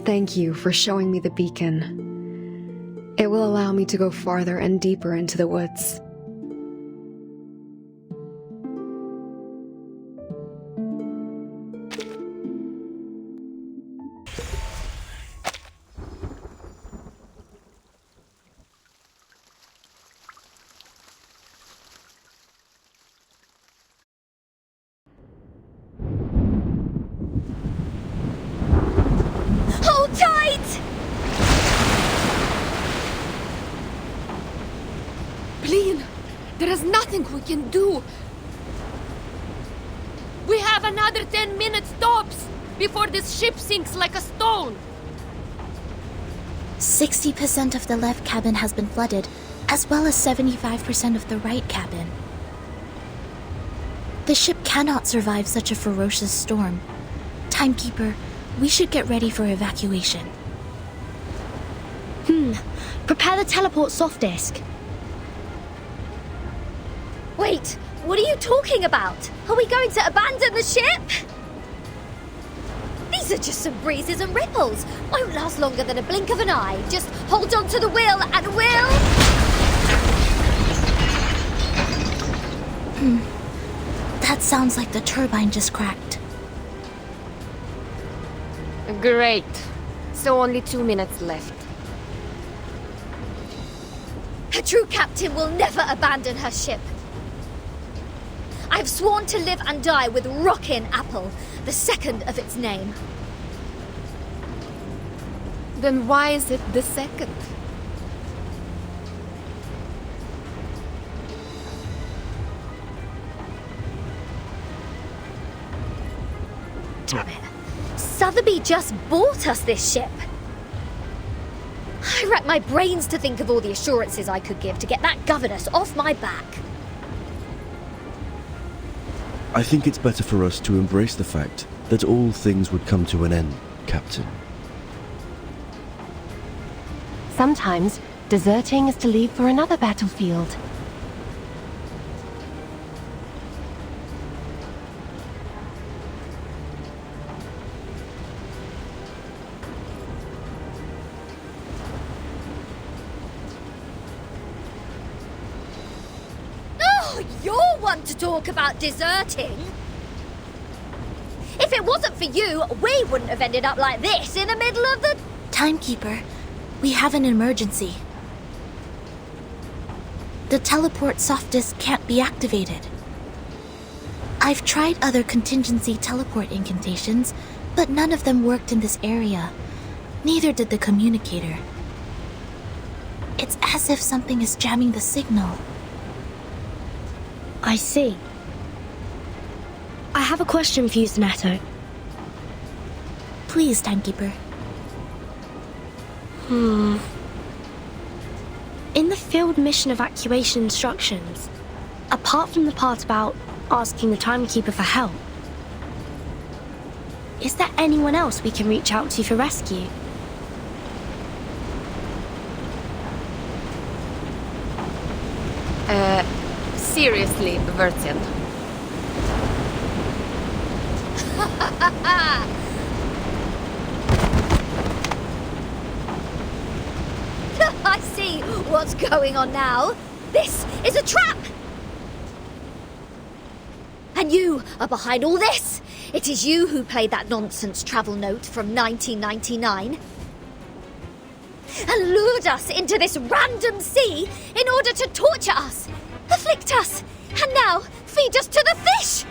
Thank you for showing me the beacon. It will allow me to go farther and deeper into the woods. Hold tight! Please, there is nothing we can do. We have another 10 minutes tops before this ship sinks like a stone. 60% of the left cabin has been flooded, as well as 75% of the right cabin. The ship cannot survive such a ferocious storm. Timekeeper, we should get ready for evacuation. Prepare the teleport soft disk. Wait, what are you talking about? Are we going to abandon the ship? These are just some breezes and ripples. Won't last longer than a blink of an eye. Just hold on to the wheel and we'll... That sounds like the turbine just cracked. Great. So only 2 minutes left. A true captain will never abandon her ship. I've sworn to live and die with Rockin' Apple, the second of its name. Then why is it the second? Damn it. Sotheby just bought us this ship. I racked my brains to think of all the assurances I could give to get that governess off my back. I think it's better for us to embrace the fact that all things would come to an end, Captain. Sometimes, deserting is to leave for another battlefield. Oh, you're one to talk about deserting. If it wasn't for you, we wouldn't have ended up like this in the middle of the... Timekeeper, we have an emergency. The teleport soft disk can't be activated. I've tried other contingency teleport incantations, but none of them worked in this area. Neither did the communicator. It's as if something is jamming the signal. I see. I have a question for you, Zanetto. Please, Timekeeper. In the field mission evacuation instructions, apart from the part about asking the Timekeeper for help, is there anyone else we can reach out to for rescue? Seriously, Vertin. I see what's going on now. This is a trap! And you are behind all this. It is you who played that nonsense travel note from 1999 and lured us into this random sea in order to torture us, afflict us, and now feed us to the fish!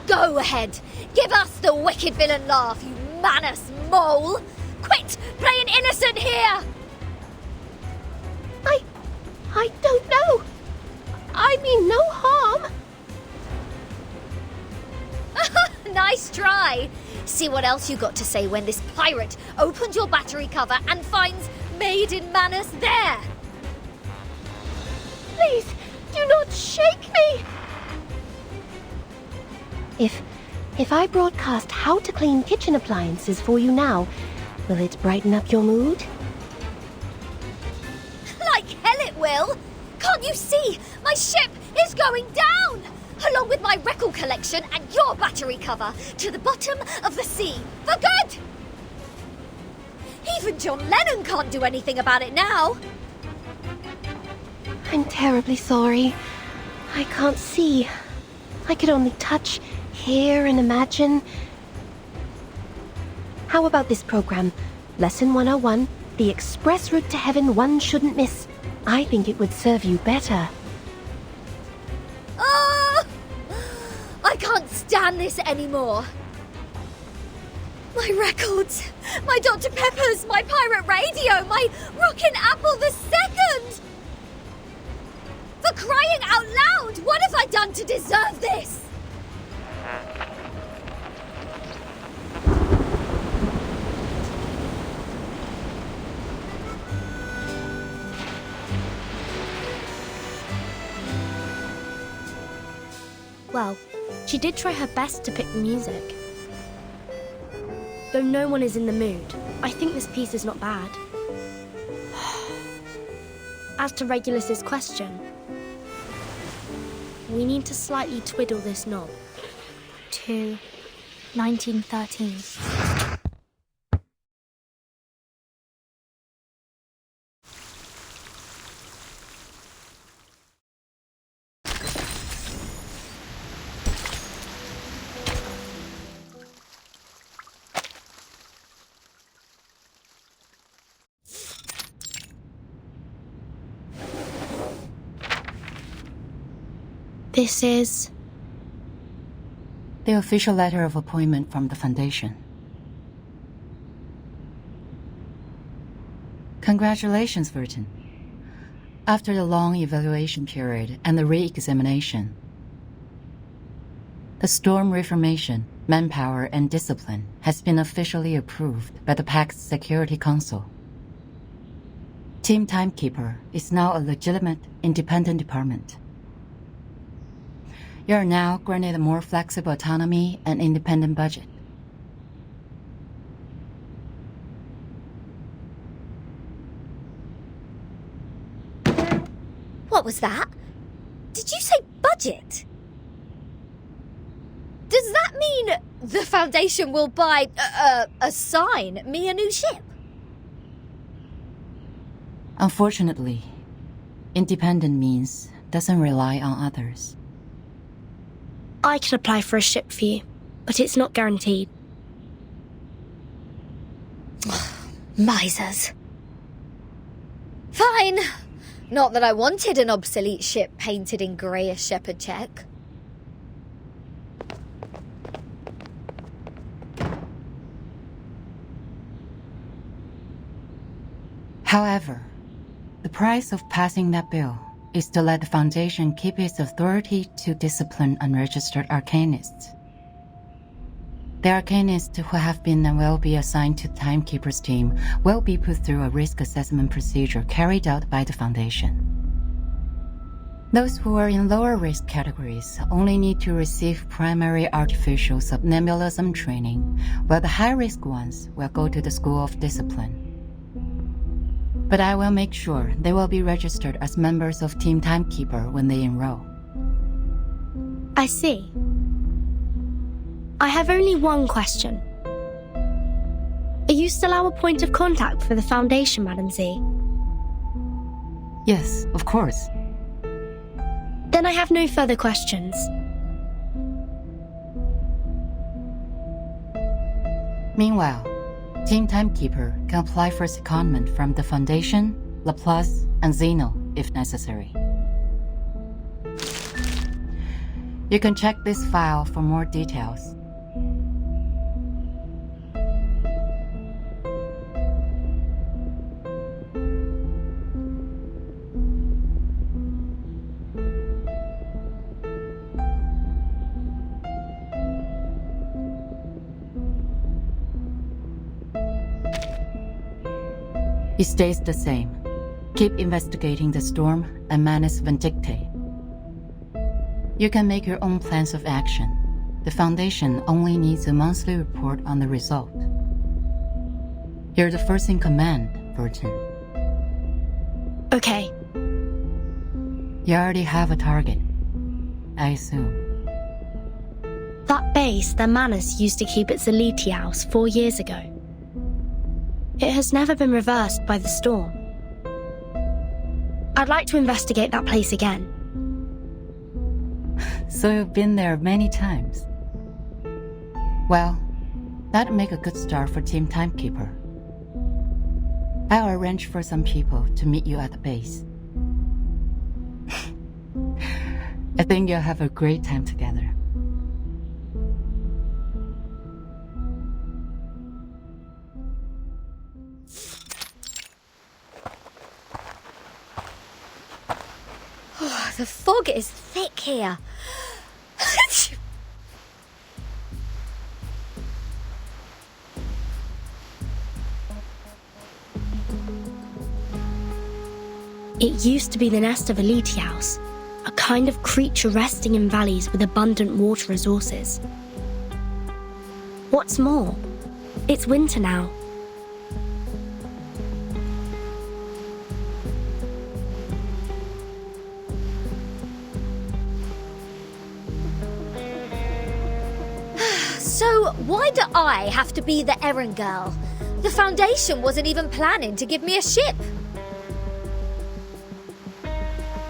Go ahead, give us the wicked villain laugh, you Manus mole! Quit playing innocent here! I don't know. I mean no harm. Nice try. See what else you got to say when this pirate opens your battery cover and finds Made in Manus there. Please, do not shake me. If I broadcast how to clean kitchen appliances for you now, will it brighten up your mood? Like hell it will. Can't you see? My ship is going down! Along with my record collection and your battery cover to the bottom of the sea. For good! Even John Lennon can't do anything about it now. I'm terribly sorry. I can't see. I could only touch, hear, and imagine. How about this program? Lesson 101, the express route to heaven one shouldn't miss. I think it would serve you better. Ah! I can't stand this anymore. My records, my Dr. Pepper's, my pirate radio, my Rockin' Apple II! For crying out loud, what have I done to deserve this? Well, she did try her best to pick the music. Though no one is in the mood, I think this piece is not bad. As to Regulus's question, we need to slightly twiddle this knob. To 1913. This is... the official letter of appointment from the Foundation. Congratulations, Burton. After the long evaluation period and the re-examination, the Storm Reformation, Manpower and Discipline has been officially approved by the Pact's Security Council. Team Timekeeper is now a legitimate, independent department. You are now granted a more flexible autonomy and independent budget. What was that? Did you say budget? Does that mean the Foundation will assign me a new ship? Unfortunately, independent means doesn't rely on others. I can apply for a ship for you, but it's not guaranteed. Misers. Fine. Not that I wanted an obsolete ship painted in grey as shepherd check. However, the price of passing that bill is to let the Foundation keep its authority to discipline unregistered arcanists. The arcanists who have been and will be assigned to Timekeeper's team will be put through a risk assessment procedure carried out by the Foundation. Those who are in lower risk categories only need to receive primary artificial subnebulism training, while the high-risk ones will go to the School of Discipline. But I will make sure they will be registered as members of Team Timekeeper when they enroll. I see. I have only one question. Are you still our point of contact for the Foundation, Madam Z? Yes, of course. Then I have no further questions. Meanwhile, Team Timekeeper can apply for secondment from the Foundation, Laplace, and Zeno if necessary. You can check this file for more details. It stays the same. Keep investigating the storm and Manus Vindictae. You can make your own plans of action. The Foundation only needs a monthly report on the result. You're the first in command, Burton. Okay. You already have a target, I assume. That base that Manus used to keep at XLIII House 4 years ago. It has never been reversed by the storm. I'd like to investigate that place again. So you've been there many times. Well, that'd make a good start for Team Timekeeper. I'll arrange for some people to meet you at the base. I think you'll have a great time together. Oh, the fog is thick here. It used to be the nest of a Litiaus, a kind of creature resting in valleys with abundant water resources. What's more, it's winter now. So, why do I have to be the errand girl? The Foundation wasn't even planning to give me a ship.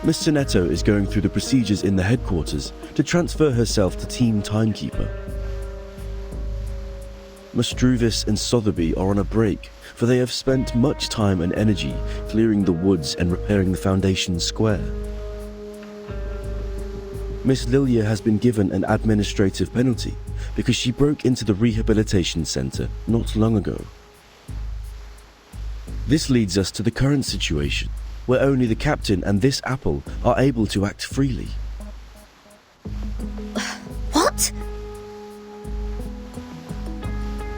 Miss Sonetto is going through the procedures in the headquarters to transfer herself to Team Timekeeper. Mustruvis and Sotheby are on a break, for they have spent much time and energy clearing the woods and repairing the Foundation square. Miss Lilia has been given an administrative penalty because she broke into the rehabilitation center not long ago. This leads us to the current situation, where only the captain and this apple are able to act freely. What?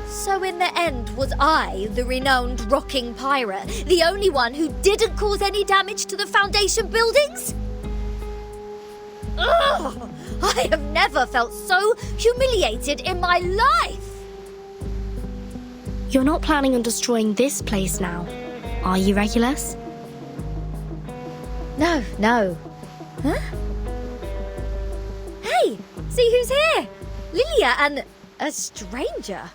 So in the end, was I, the renowned rocking pirate, the only one who didn't cause any damage to the Foundation buildings? Ugh! I have never felt so humiliated in my life! You're not planning on destroying this place now, are you, Regulus? No. Huh? Hey, see who's here? Lilia and a stranger.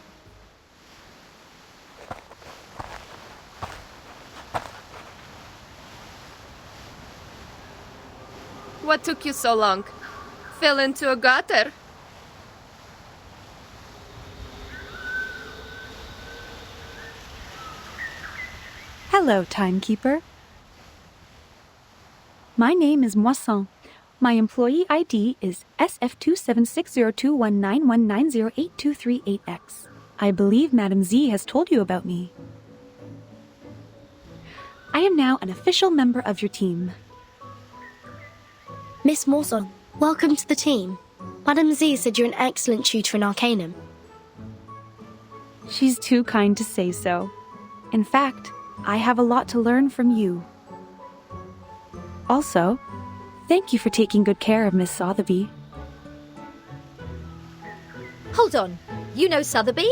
What took you so long? Fell into a gutter? Hello, Timekeeper. My name is Moisson. My employee ID is SF27602191908238X. I believe Madame Z has told you about me. I am now an official member of your team. Miss Moisson, welcome to the team. Madame Z said you're an excellent tutor in Arcanum. She's too kind to say so. In fact, I have a lot to learn from you. Also, thank you for taking good care of Miss Sotheby. Hold on, you know Sotheby?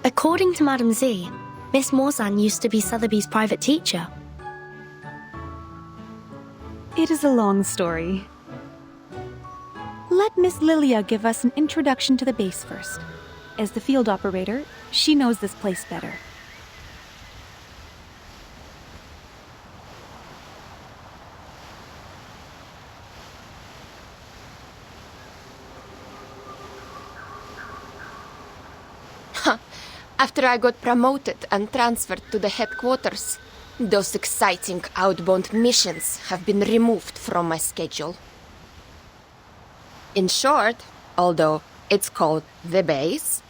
According to Madame Z, Miss Morzan used to be Sotheby's private teacher. It is a long story. Let Miss Lilia give us an introduction to the base first. As the field operator, she knows this place better. After I got promoted and transferred to the headquarters, those exciting outbound missions have been removed from my schedule. In short, although it's called the base,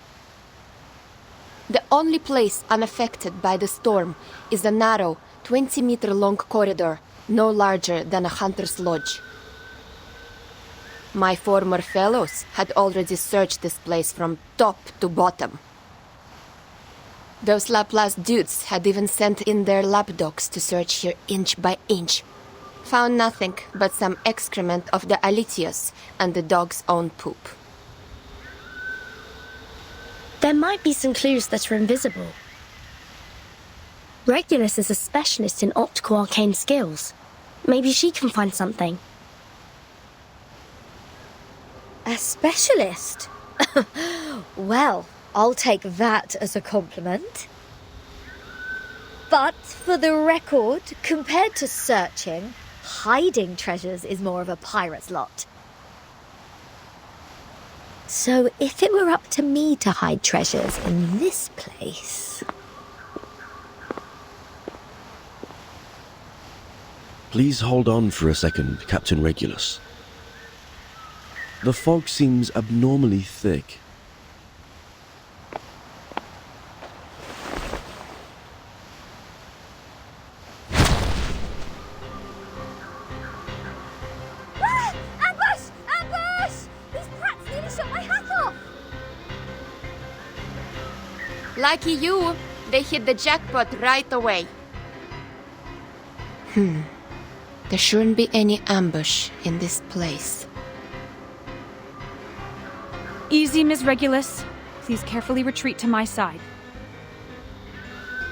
the only place unaffected by the storm is a narrow 20-meter-long corridor no larger than a hunter's lodge. My former fellows had already searched this place from top to bottom. Those Laplace dudes had even sent in their lapdogs to search here inch by inch. Found nothing but some excrement of the Alitius and the dog's own poop. There might be some clues that are invisible. Regulus is a specialist in optical arcane skills. Maybe she can find something. A specialist? Well, I'll take that as a compliment. But for the record, compared to searching, hiding treasures is more of a pirate's lot. So if it were up to me to hide treasures in this place... Please hold on for a second, Captain Regulus. The fog seems abnormally thick. Ah! Ambush! Ambush! These brats nearly shot my hat off! Lucky you, they hit the jackpot right away. There shouldn't be any ambush in this place. Easy, Ms. Regulus. Please carefully retreat to my side.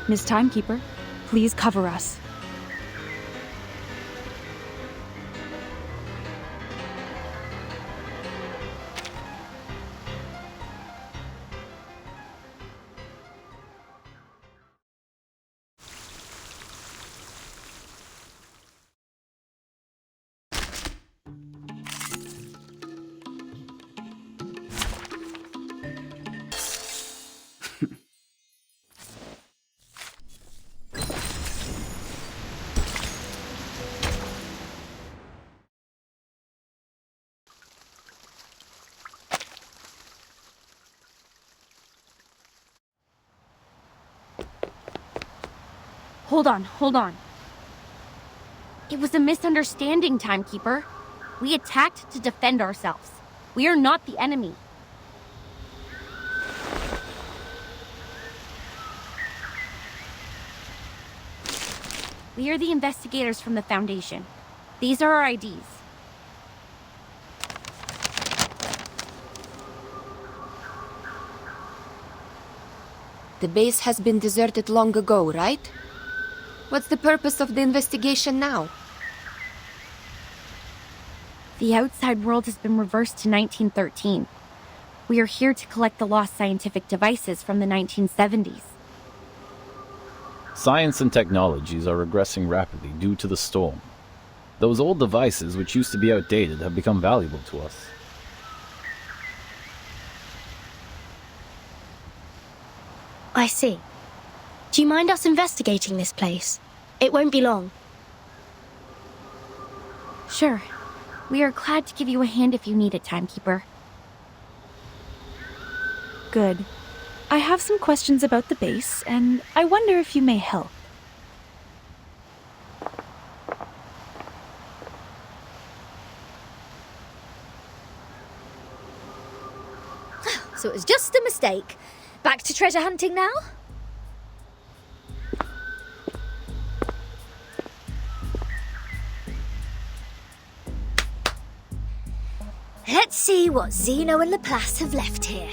Ms. Timekeeper, please cover us. Hold on. It was a misunderstanding, Timekeeper. We attacked to defend ourselves. We are not the enemy. We are the investigators from the Foundation. These are our IDs. The base has been deserted long ago, right? What's the purpose of the investigation now? The outside world has been reversed to 1913. We are here to collect the lost scientific devices from the 1970s. Science and technologies are regressing rapidly due to the storm. Those old devices, which used to be outdated, have become valuable to us. I see. Do you mind us investigating this place? It won't be long. Sure. We are glad to give you a hand if you need it, Timekeeper. Good. I have some questions about the base, and I wonder if you may help. So it was just a mistake. Back to treasure hunting now? Let's see what Zeno and Laplace have left here.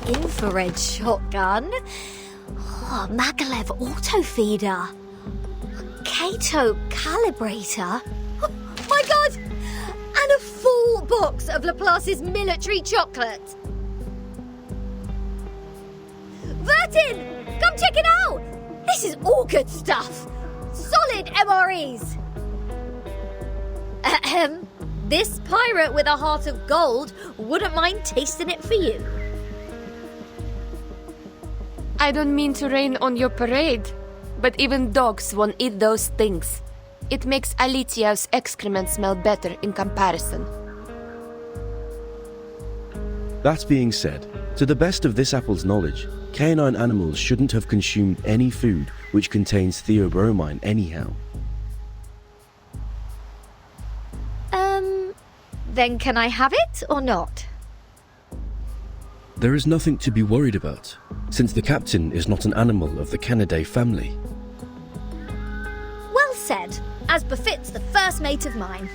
Infrared shotgun. Oh, Maglev auto feeder. Kato calibrator. Oh, my God! And a full box of Laplace's military chocolate. Vertin! Come check it out! This is all good stuff. Solid MREs. Ahem. This pirate with a heart of gold wouldn't mind tasting it for you. I don't mean to rain on your parade, but even dogs won't eat those things. It makes Alitia's excrement smell better in comparison. That being said, to the best of this apple's knowledge, canine animals shouldn't have consumed any food which contains theobromine anyhow. Then can I have it or not? There is nothing to be worried about, since the captain is not an animal of the Canidae family. Well said, as befits the first mate of mine.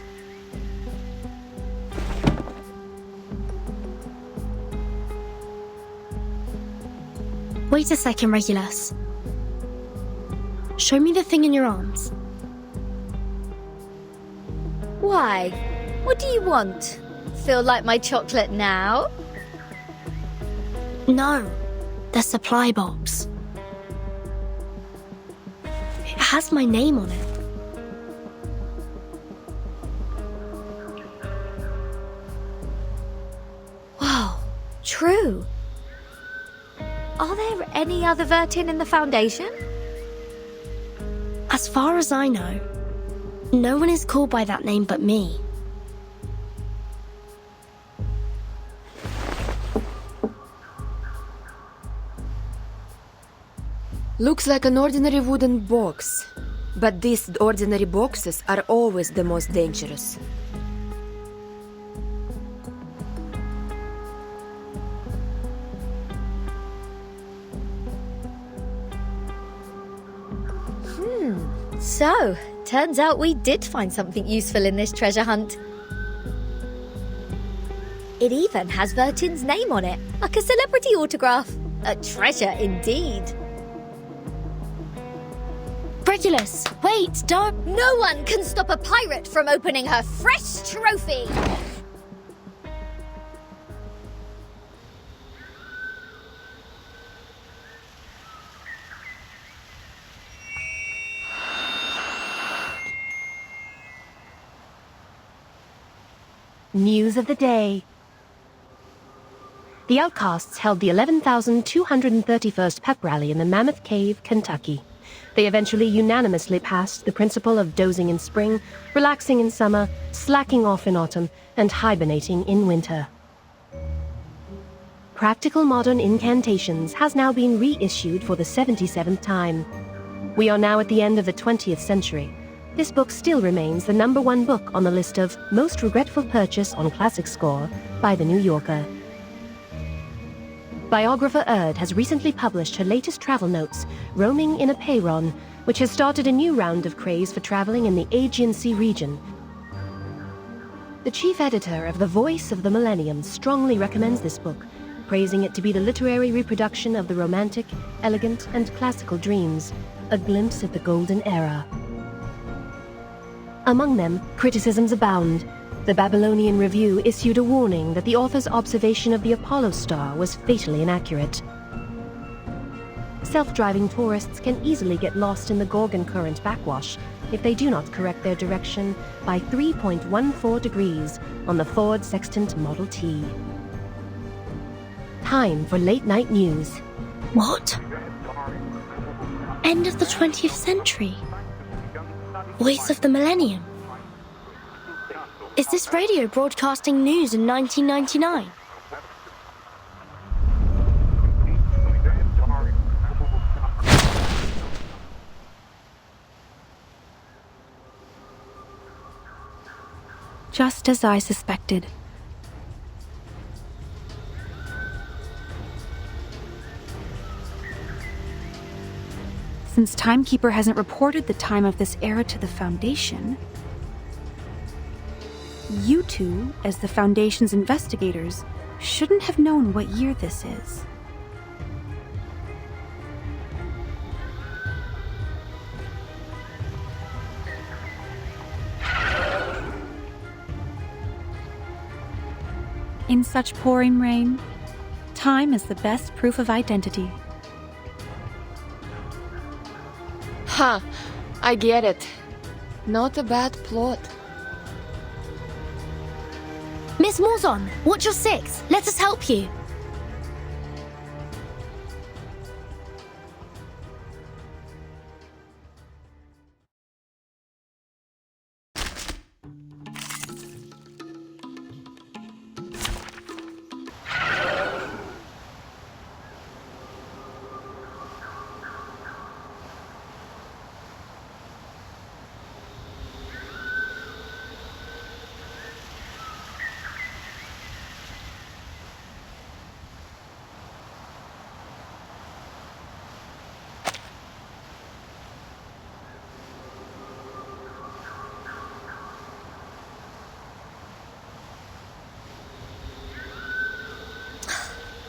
Wait a second, Regulus. Show me the thing in your arms. Why? What do you want? Feel like my chocolate now? No. The supply box. It has my name on it. Wow, true. Are there any other Vertin in the Foundation? As far as I know, no one is called by that name but me. Looks like an ordinary wooden box. But these ordinary boxes are always the most dangerous. So, turns out we did find something useful in this treasure hunt. It even has Vertin's name on it, like a celebrity autograph. A treasure indeed. Regulus, wait, don't... No one can stop a pirate from opening her fresh trophy! News of the day. The Outcasts held the 11,231st pep rally in the Mammoth Cave, Kentucky. They eventually unanimously passed the principle of dozing in spring, relaxing in summer, slacking off in autumn, and hibernating in winter. Practical Modern Incantations has now been reissued for the 77th time. We are now at the end of the 20th century. This book still remains the #1 book on the list of most regretful purchase on Classic Score by The New Yorker. Biographer Erd has recently published her latest travel notes, Roaming in a Peyron, which has started a new round of craze for traveling in the Aegean Sea region. The chief editor of The Voice of the Millennium strongly recommends this book, praising it to be the literary reproduction of the romantic, elegant, and classical dreams, a glimpse at the golden era. Among them, criticisms abound. The Babylonian Review issued a warning that the author's observation of the Apollo star was fatally inaccurate. Self-driving tourists can easily get lost in the Gorgon Current backwash if they do not correct their direction by 3.14 degrees on the Ford Sextant Model T. Time for late-night news. What? End of the 20th century? Voice of the Millennium? Is this radio broadcasting news in 1999? Just as I suspected. Since Timekeeper hasn't reported the time of this era to the Foundation, you two, as the Foundation's investigators, shouldn't have known what year this is. In such pouring rain, time is the best proof of identity. Huh, I get it. Not a bad plot. Miss Morzon, what's your 6? Let us help you.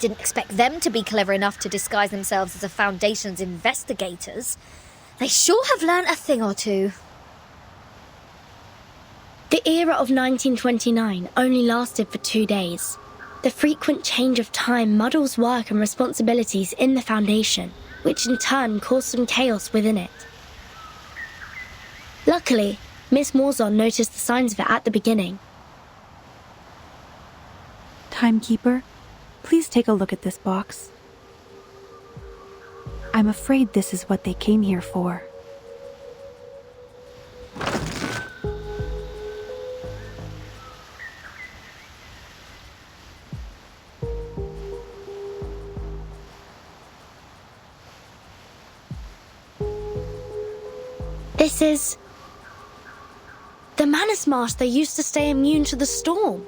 Didn't expect them to be clever enough to disguise themselves as the Foundation's investigators. They sure have learnt a thing or two. The era of 1929 only lasted for 2 days. The frequent change of time muddles work and responsibilities in the Foundation, which in turn cause some chaos within it. Luckily, Miss Morzon noticed the signs of it at the beginning. Timekeeper, please take a look at this box. I'm afraid this is what they came here for. This is... the Manus Master used to stay immune to the storm.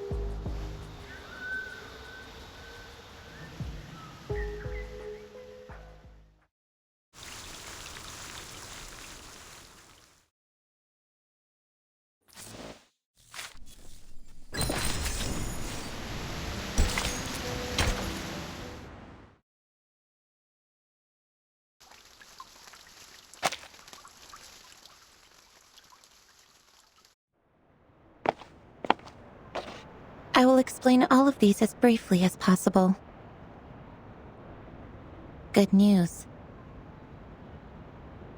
I will explain all of these as briefly as possible. Good news.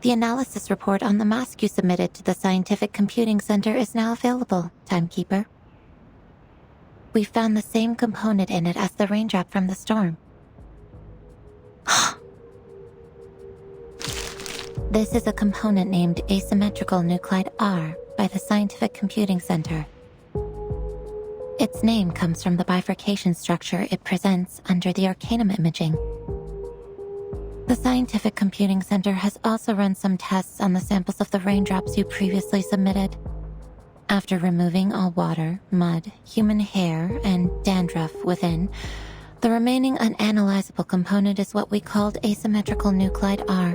The analysis report on the mask you submitted to the Scientific Computing Center is now available, Timekeeper. We found the same component in it as the raindrop from the storm. This is a component named asymmetrical nuclide R by the Scientific Computing Center. Its name comes from the bifurcation structure it presents under the Arcanum imaging. The Scientific Computing Center has also run some tests on the samples of the raindrops you previously submitted. After removing all water, mud, human hair, and dandruff within, the remaining unanalyzable component is what we called asymmetrical nuclide R.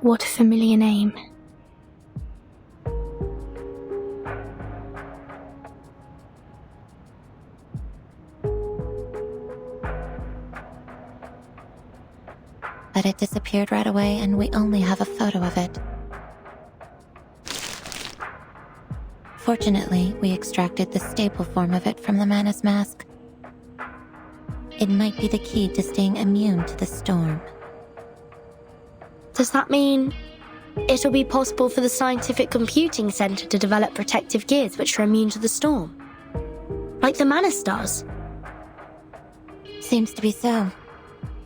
What a familiar name. But it disappeared right away and we only have a photo of it. Fortunately, we extracted the stable form of it from the Manus mask. It might be the key to staying immune to the storm. Does that mean it'll be possible for the Scientific Computing Center to develop protective gears which are immune to the storm? Like the Manus does? Seems to be so.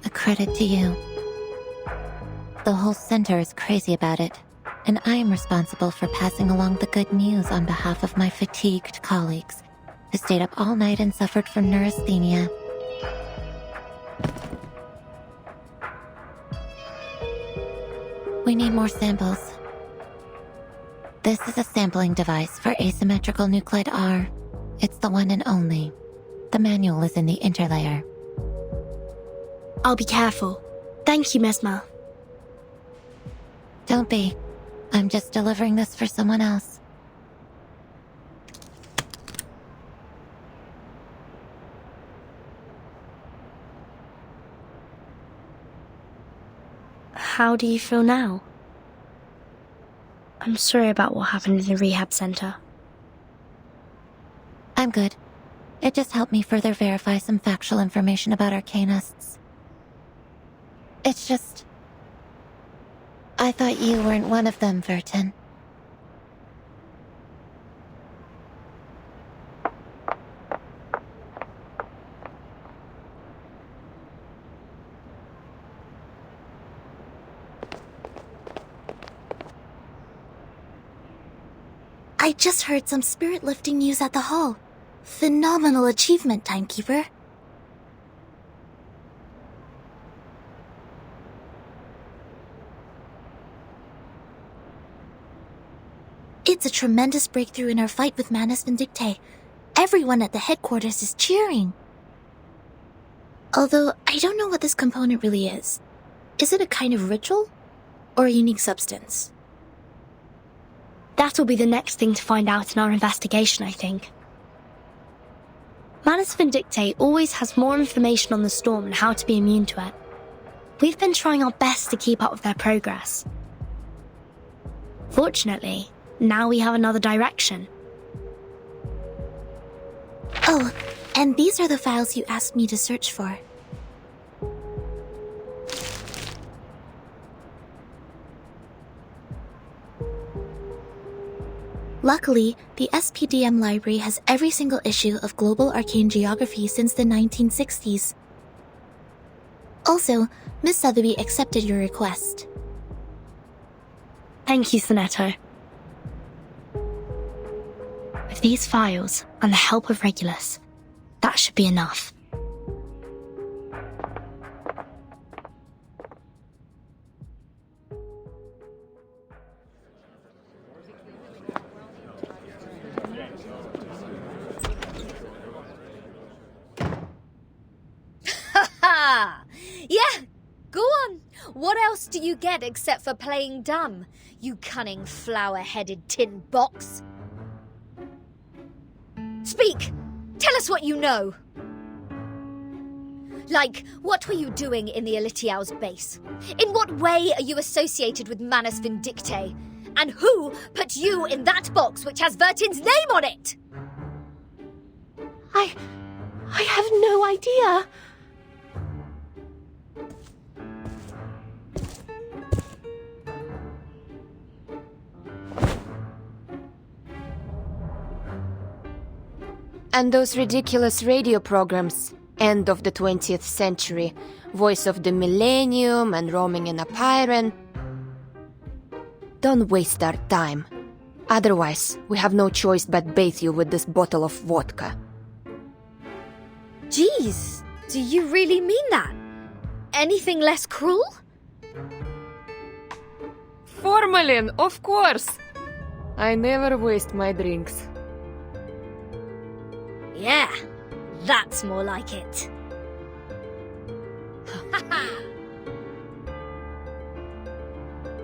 A credit to you. The whole center is crazy about it, and I am responsible for passing along the good news on behalf of my fatigued colleagues, who stayed up all night and suffered from neurasthenia. We need more samples. This is a sampling device for asymmetrical nuclide R. It's the one and only. The manual is in the interlayer. I'll be careful. Thank you, Mesmer. Don't be. I'm just delivering this for someone else. How do you feel now? I'm sorry about what happened in the rehab center. I'm good. It just helped me further verify some factual information about Arcanists. It's just... I thought you weren't one of them, Vertin. I just heard some spirit-lifting news at the hall. Phenomenal achievement, Timekeeper. It's a tremendous breakthrough in our fight with Manus Vindictae. Everyone at the headquarters is cheering. Although, I don't know what this component really is. Is it a kind of ritual? Or a unique substance? That'll be the next thing to find out in our investigation, I think. Manus Vindictae always has more information on the storm and how to be immune to it. We've been trying our best to keep up with their progress. Fortunately, now we have another direction. Oh, And these are the files you asked me to search for. Luckily, the SPDM library has every single issue of Global Arcane Geography since the 1960s. Also, Miss Sotheby accepted your request. Thank you, Sonetto. With these files and the help of Regulus, that should be enough. Yeah, go on. What else do you get except for playing dumb, you cunning flower-headed tin box? Speak! Tell us what you know! Like, what were you doing in the Elitiao's base? In what way are you associated with Manus Vindictae? And who put you in that box which has Vertin's name on it? I have no idea. And those ridiculous radio programs, end of the 20th century, Voice of the Millennium and Roaming in a Pyren. Don't waste our time. Otherwise, we have no choice but bathe you with this bottle of vodka. Jeez, do you really mean that? Anything less cruel? Formalin, of course! I never waste my drinks. Yeah, that's more like it.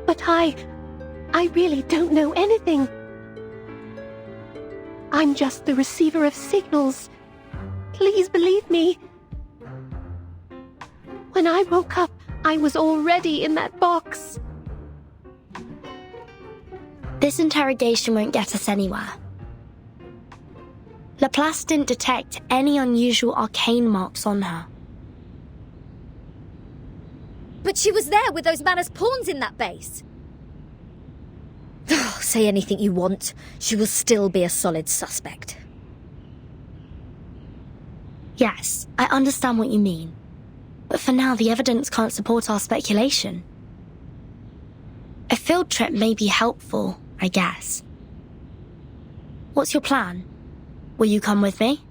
But I really don't know anything. I'm just the receiver of signals. Please believe me. When I woke up, I was already in that box. This interrogation won't get us anywhere. Laplace didn't detect any unusual arcane marks on her. But she was there with those Manus pawns in that base. Say anything you want, she will still be a solid suspect. Yes, I understand what you mean. But for now, the evidence can't support our speculation. A field trip may be helpful, I guess. What's your plan? Will you come with me?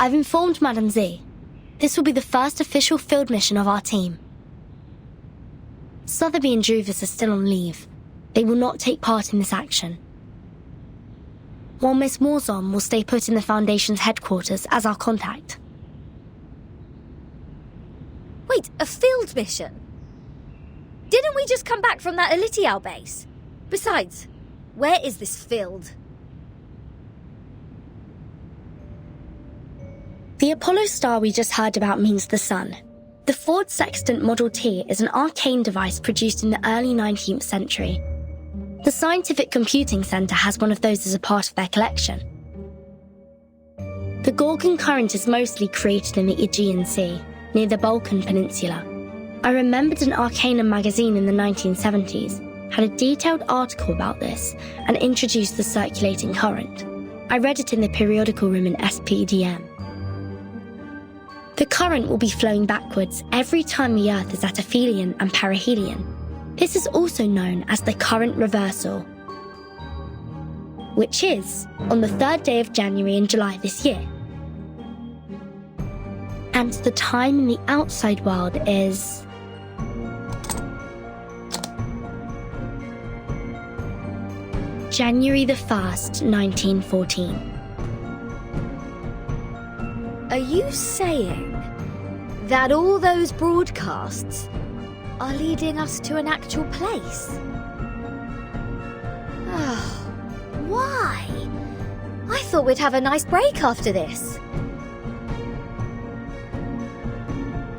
I've informed Madame Z. This will be the first official field mission of our team. Sotheby and Druvis are still on leave. They will not take part in this action. While Miss Morzon will stay put in the Foundation's headquarters as our contact. Wait, a field mission? Didn't we just come back from that Elitiao base? Besides, where is this field? The Apollo star we just heard about means the sun. The Ford Sextant Model T is an arcane device produced in the early 19th century. The Scientific Computing Center has one of those as a part of their collection. The Gorgon current is mostly created in the Aegean Sea, near the Balkan Peninsula. I remembered an Arcanum magazine in the 1970s had a detailed article about this and introduced the circulating current. I read it in the periodical room in SPDM. The current will be flowing backwards every time the Earth is at aphelion and perihelion. This is also known as the current reversal, which is on the 3rd day of January and July this year. And the time in the outside world is January the 1st, 1914. Are you saying that all those broadcasts are leading us to an actual place? Oh, why? I thought we'd have a nice break after this.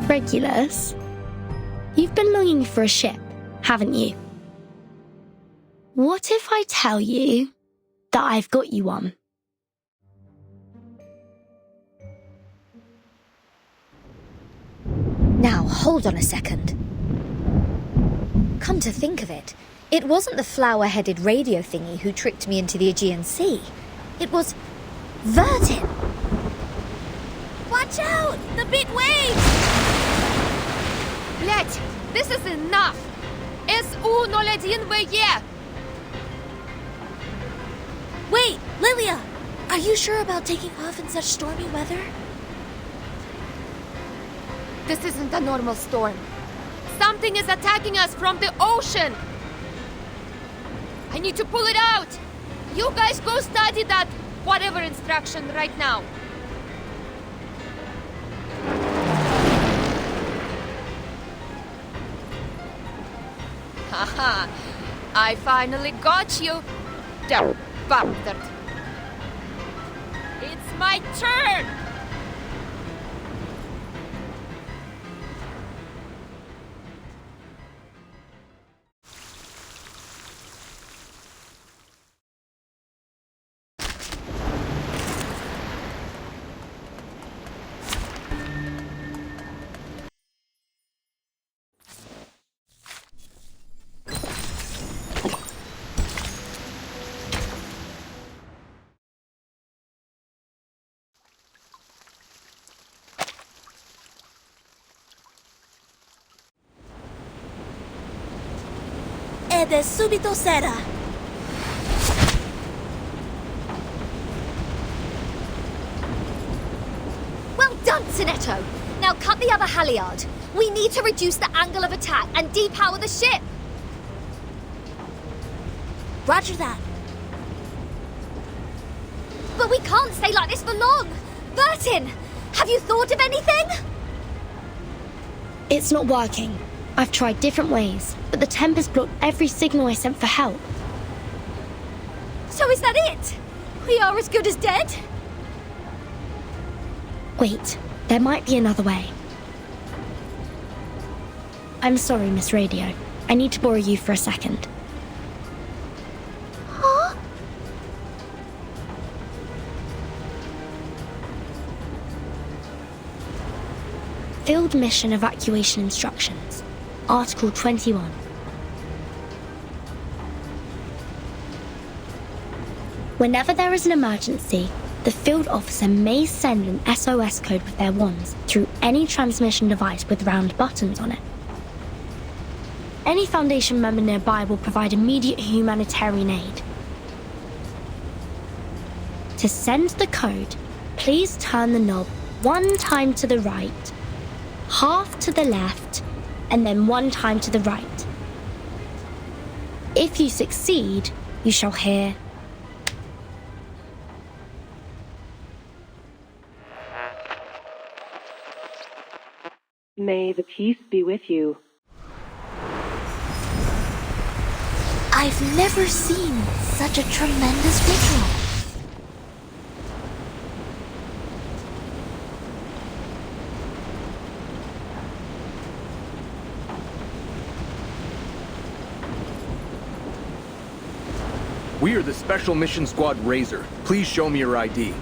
Regulus, you've been longing for a ship, haven't you? What if I tell you that I've got you one? Now, hold on a second. Come to think of it, it wasn't the flower-headed radio thingy who tricked me into the Aegean Sea. It was Vertin. Watch out! The big waves! Блять, this is enough! XLIII VE! Wait, Lilia! Are you sure about taking off in such stormy weather? This isn't a normal storm. Something is attacking us from the ocean! I need to pull it out! You guys go study that whatever instruction right now. Haha, I finally got you, damn bastard. It's my turn! Ed è subito sera. Well done, Sinetto! Now cut the other halyard. We need to reduce the angle of attack and depower the ship. Roger that. But we can't stay like this for long. Vertin, have you thought of anything? It's not working. I've tried different ways, but the Tempest blocked every signal I sent for help. So is that it? We are as good as dead? Wait, there might be another way. I'm sorry, Miss Radio. I need to borrow you for a second. Huh? Field Mission Evacuation Instructions. Article 21. Whenever there is an emergency, the field officer may send an SOS code with their wands through any transmission device with round buttons on it. Any Foundation member nearby will provide immediate humanitarian aid. To send the code, please turn the knob 1 time to the right, half to the left, and then 1 time to the right. If you succeed, you shall hear May the peace be with you. I've never seen such a tremendous ritual. We are the Special Mission Squad Razor. Please show me your ID.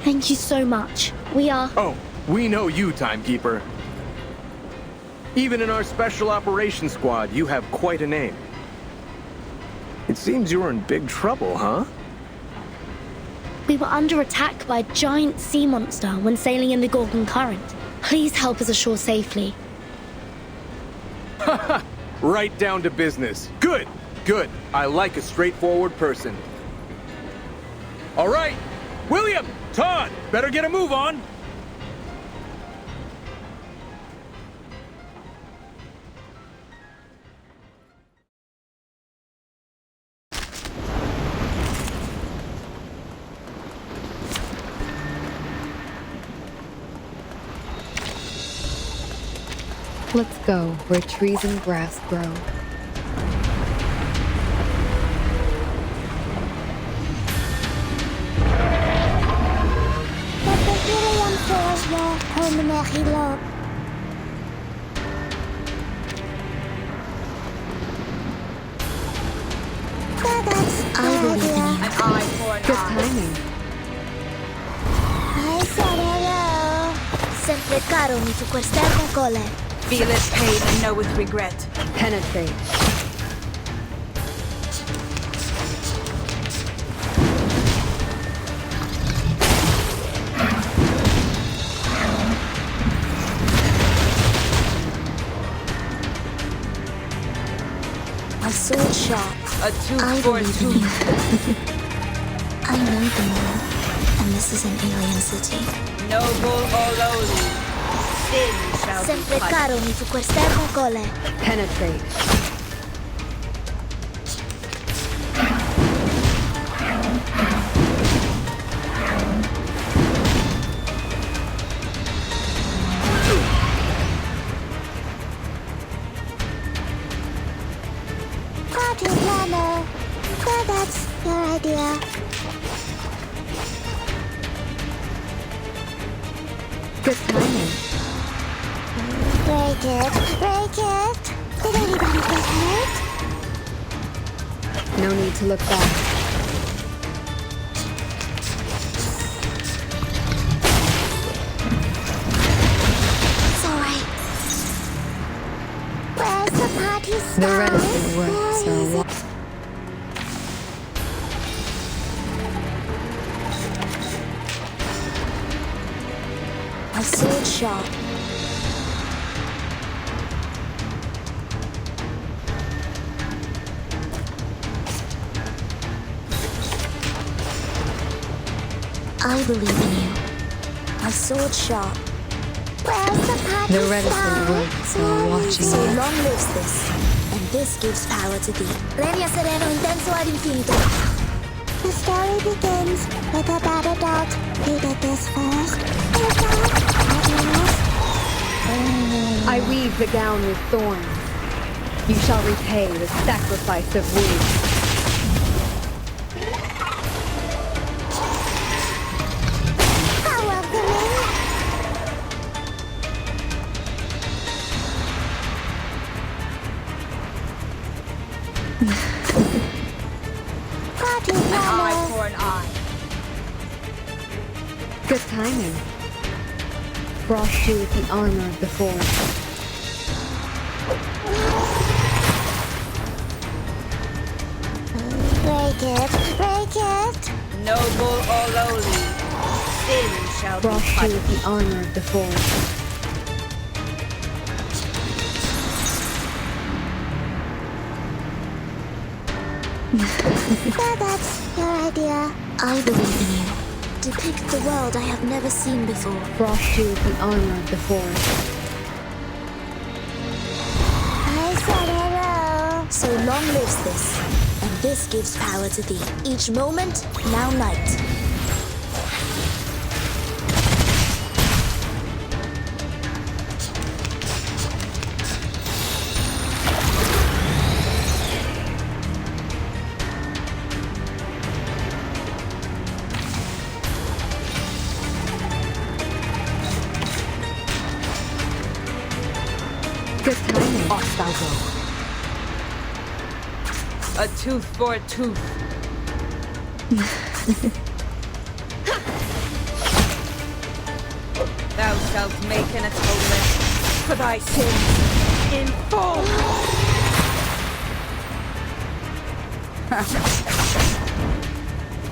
Thank you so much. We are... Oh, we know you, Timekeeper. Even in our Special Operations Squad, you have quite a name. It seems you're in big trouble, huh? We were under attack by a giant sea monster when sailing in the Gorgon Current. Please help us ashore safely. Haha! Right down to business. Good! Good. I like a straightforward person. All right! William! Todd! Better get a move on! Let's go where trees and grass grow. I believe in you. An eye for an Good eye. timing. Hi, Sarah. Sempre caro mi tu quest'ermo cole. Feel its pain and know with regret. Penetrate. My sword sharp. A tooth I for a believe in tooth. you. I know the moon, and this is an alien city. Noble or lowly, sin shall Sempre be punished. caro mi tu quest'ermo cole. Penetrate. Party planner. So that's your idea. Good timing. Break it. Break it. Did anybody get hurt? No need to look back. It's alright. Where's the party The stars? reticent words Where are is wa- it? My sword sharp. I believe in you. My sword sharp. Where's the party The reticent star? words are watching So you. long lives this, and this gives power to thee. Legna sereno intenso ad infinito. The story begins with a bad adult. He did this first. Is that I weave the gown with thorns. You shall repay the sacrifice of wounds. how welcoming? Party An eye planner. for an eye. Good timing. Frost shield and armor of the forge. Break it. Break it. Noble or lowly, sin shall be Frost shield punished. and armor of the forge. So that's your idea. I believe in you. Depict the world I have never seen before. Frost shield and armor of the forge. I said hello. So long lives this, and this gives power to thee. Each moment, now night. Good timing. Off thou go. A tooth for a tooth. Thou shalt make an atonement for thy sins in full.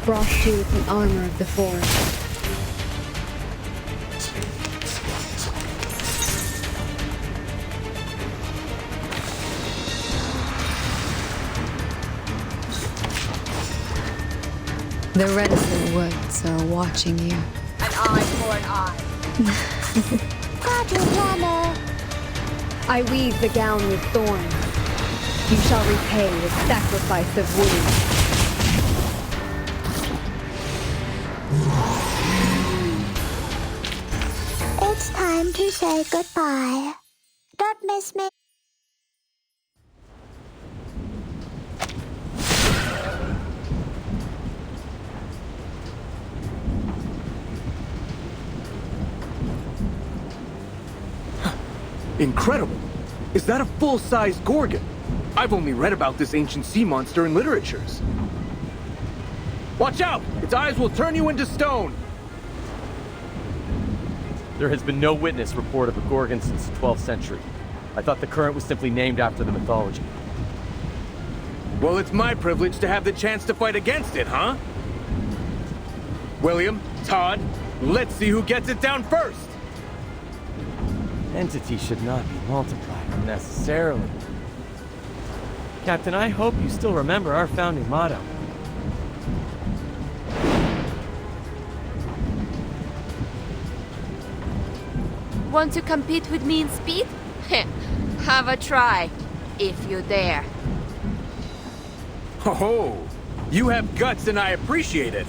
Frost shield and armor of the forge. The reticent woods are watching you. An eye for an eye. Party planner. I weave the gown with thorns. You shall repay with sacrifice of wounds. It's time to say goodbye. Don't miss me. Incredible! Is that a full-sized Gorgon? I've only read about this ancient sea monster in literatures. Watch out! Its eyes will turn you into stone! There has been no witness report of a Gorgon since the 12th century. I thought the current was simply named after the mythology. Well, it's my privilege to have the chance to fight against it, huh? William, Todd, let's see who gets it down first! Entity should not be multiplied unnecessarily. Captain, I hope you still remember our founding motto. Want to compete with me in speed? Have a try, if you dare. Oh, you have guts and I appreciate it.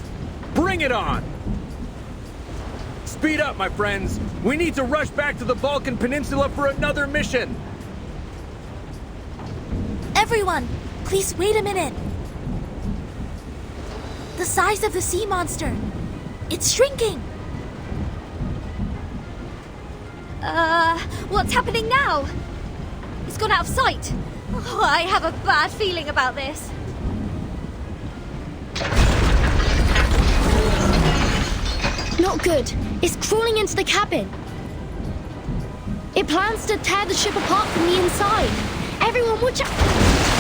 Bring it on! Speed up, my friends. We need to rush back to the Balkan Peninsula for another mission. Everyone, please wait a minute. The size of the sea monster. It's shrinking. What's happening now? It's gone out of sight. Oh, I have a bad feeling about this. Not good. It's crawling into the cabin. It plans to tear the ship apart from the inside. Everyone watch out!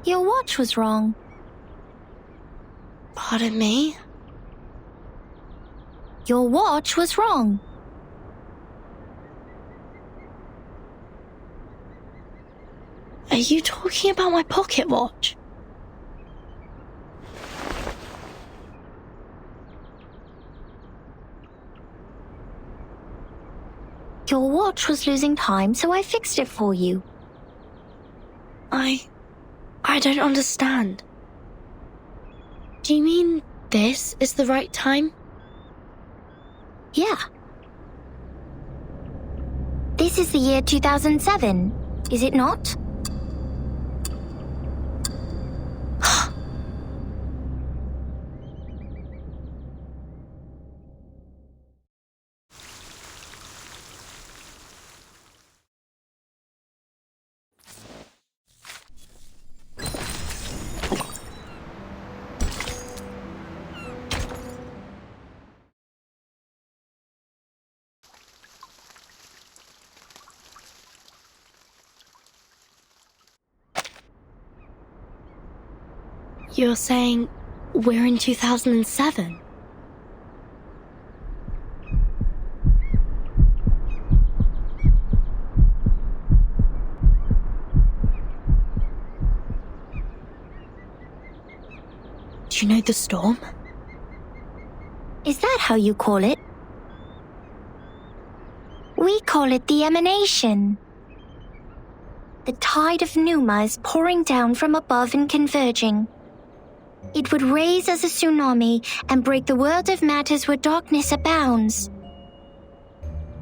Your watch was wrong. Pardon me? Your watch was wrong. Are you talking about my pocket watch? Your watch was losing time, so I fixed it for you. I don't understand. Do you mean this is the right time? Yeah. This is the year 2007, is it not? You're saying we're in 2007? Do you know the storm? Is that how you call it? We call it the emanation. The tide of Numa is pouring down from above and converging. It would raise as a tsunami and break the world of matters where darkness abounds.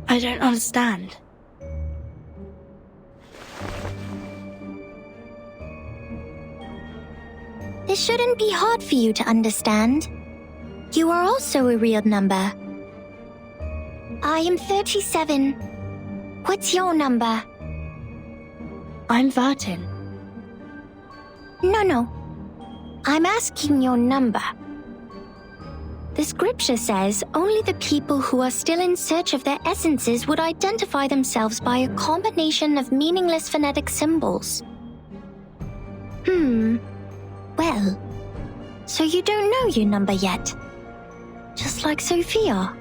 I don't understand. This shouldn't be hard for you to understand. You are also a real number. I am 37. What's your number? I'm Vertin. No. I'm asking your number. The scripture says only the people who are still in search of their essences would identify themselves by a combination of meaningless phonetic symbols. Well, so you don't know your number yet. Just like Sophia.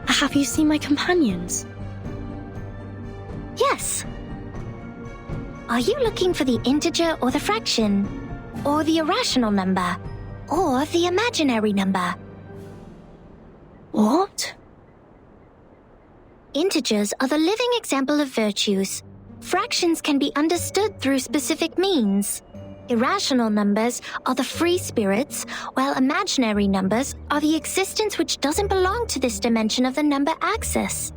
Have you seen my companions? Yes. Are you looking for the integer or the fraction? Or the irrational number? Or the imaginary number? What? Integers are the living example of virtues. Fractions can be understood through specific means. Irrational numbers are the free spirits, while imaginary numbers are the existence which doesn't belong to this dimension of the number axis.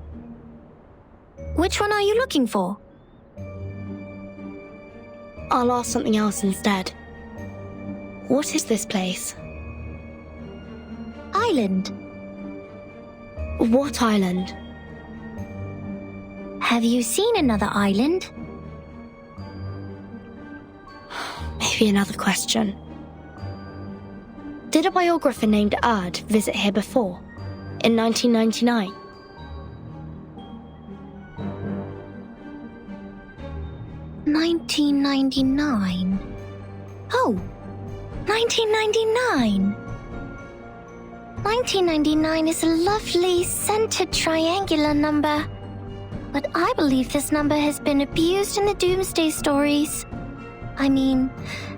Which one are you looking for? I'll ask something else instead. What is this place? Island. What island? Have you seen another island? Maybe another question. Did a biographer named Erd visit here before, in 1999? $19.99. Oh, 1999. 1999 is a lovely centered triangular number. But I believe this number has been abused in the Doomsday stories. I mean,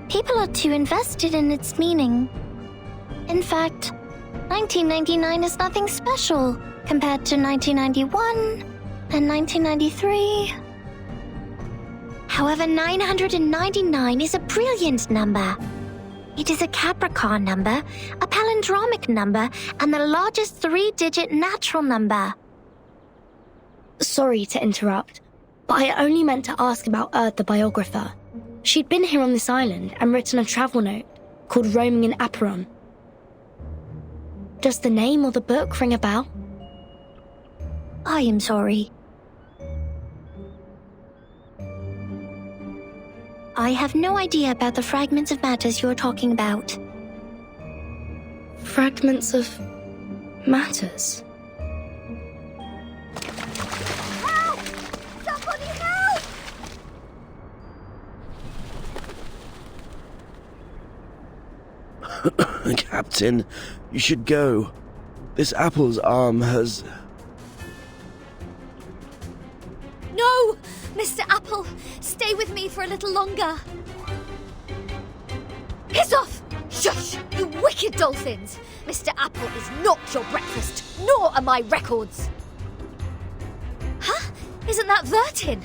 people are too invested in its meaning. In fact, 1999 is nothing special compared to 1991 and 1993. However, 999 is a brilliant number. It is a Capricorn number, a palindromic number, and the largest three-digit natural number. Sorry to interrupt, but I only meant to ask about Erd the biographer. She'd been here on this island and written a travel note called Roaming in Acheron. Does the name or the book ring a bell? I am sorry. I have no idea about the fragments of matters you're talking about. Fragments of matters? Help! Somebody help! Captain, you should go. This apple's arm has... No! Mr. Apple, stay with me for a little longer. Piss off! Shush! You wicked dolphins! Mr. Apple is not your breakfast, nor are my records. Huh? Isn't that Vertin?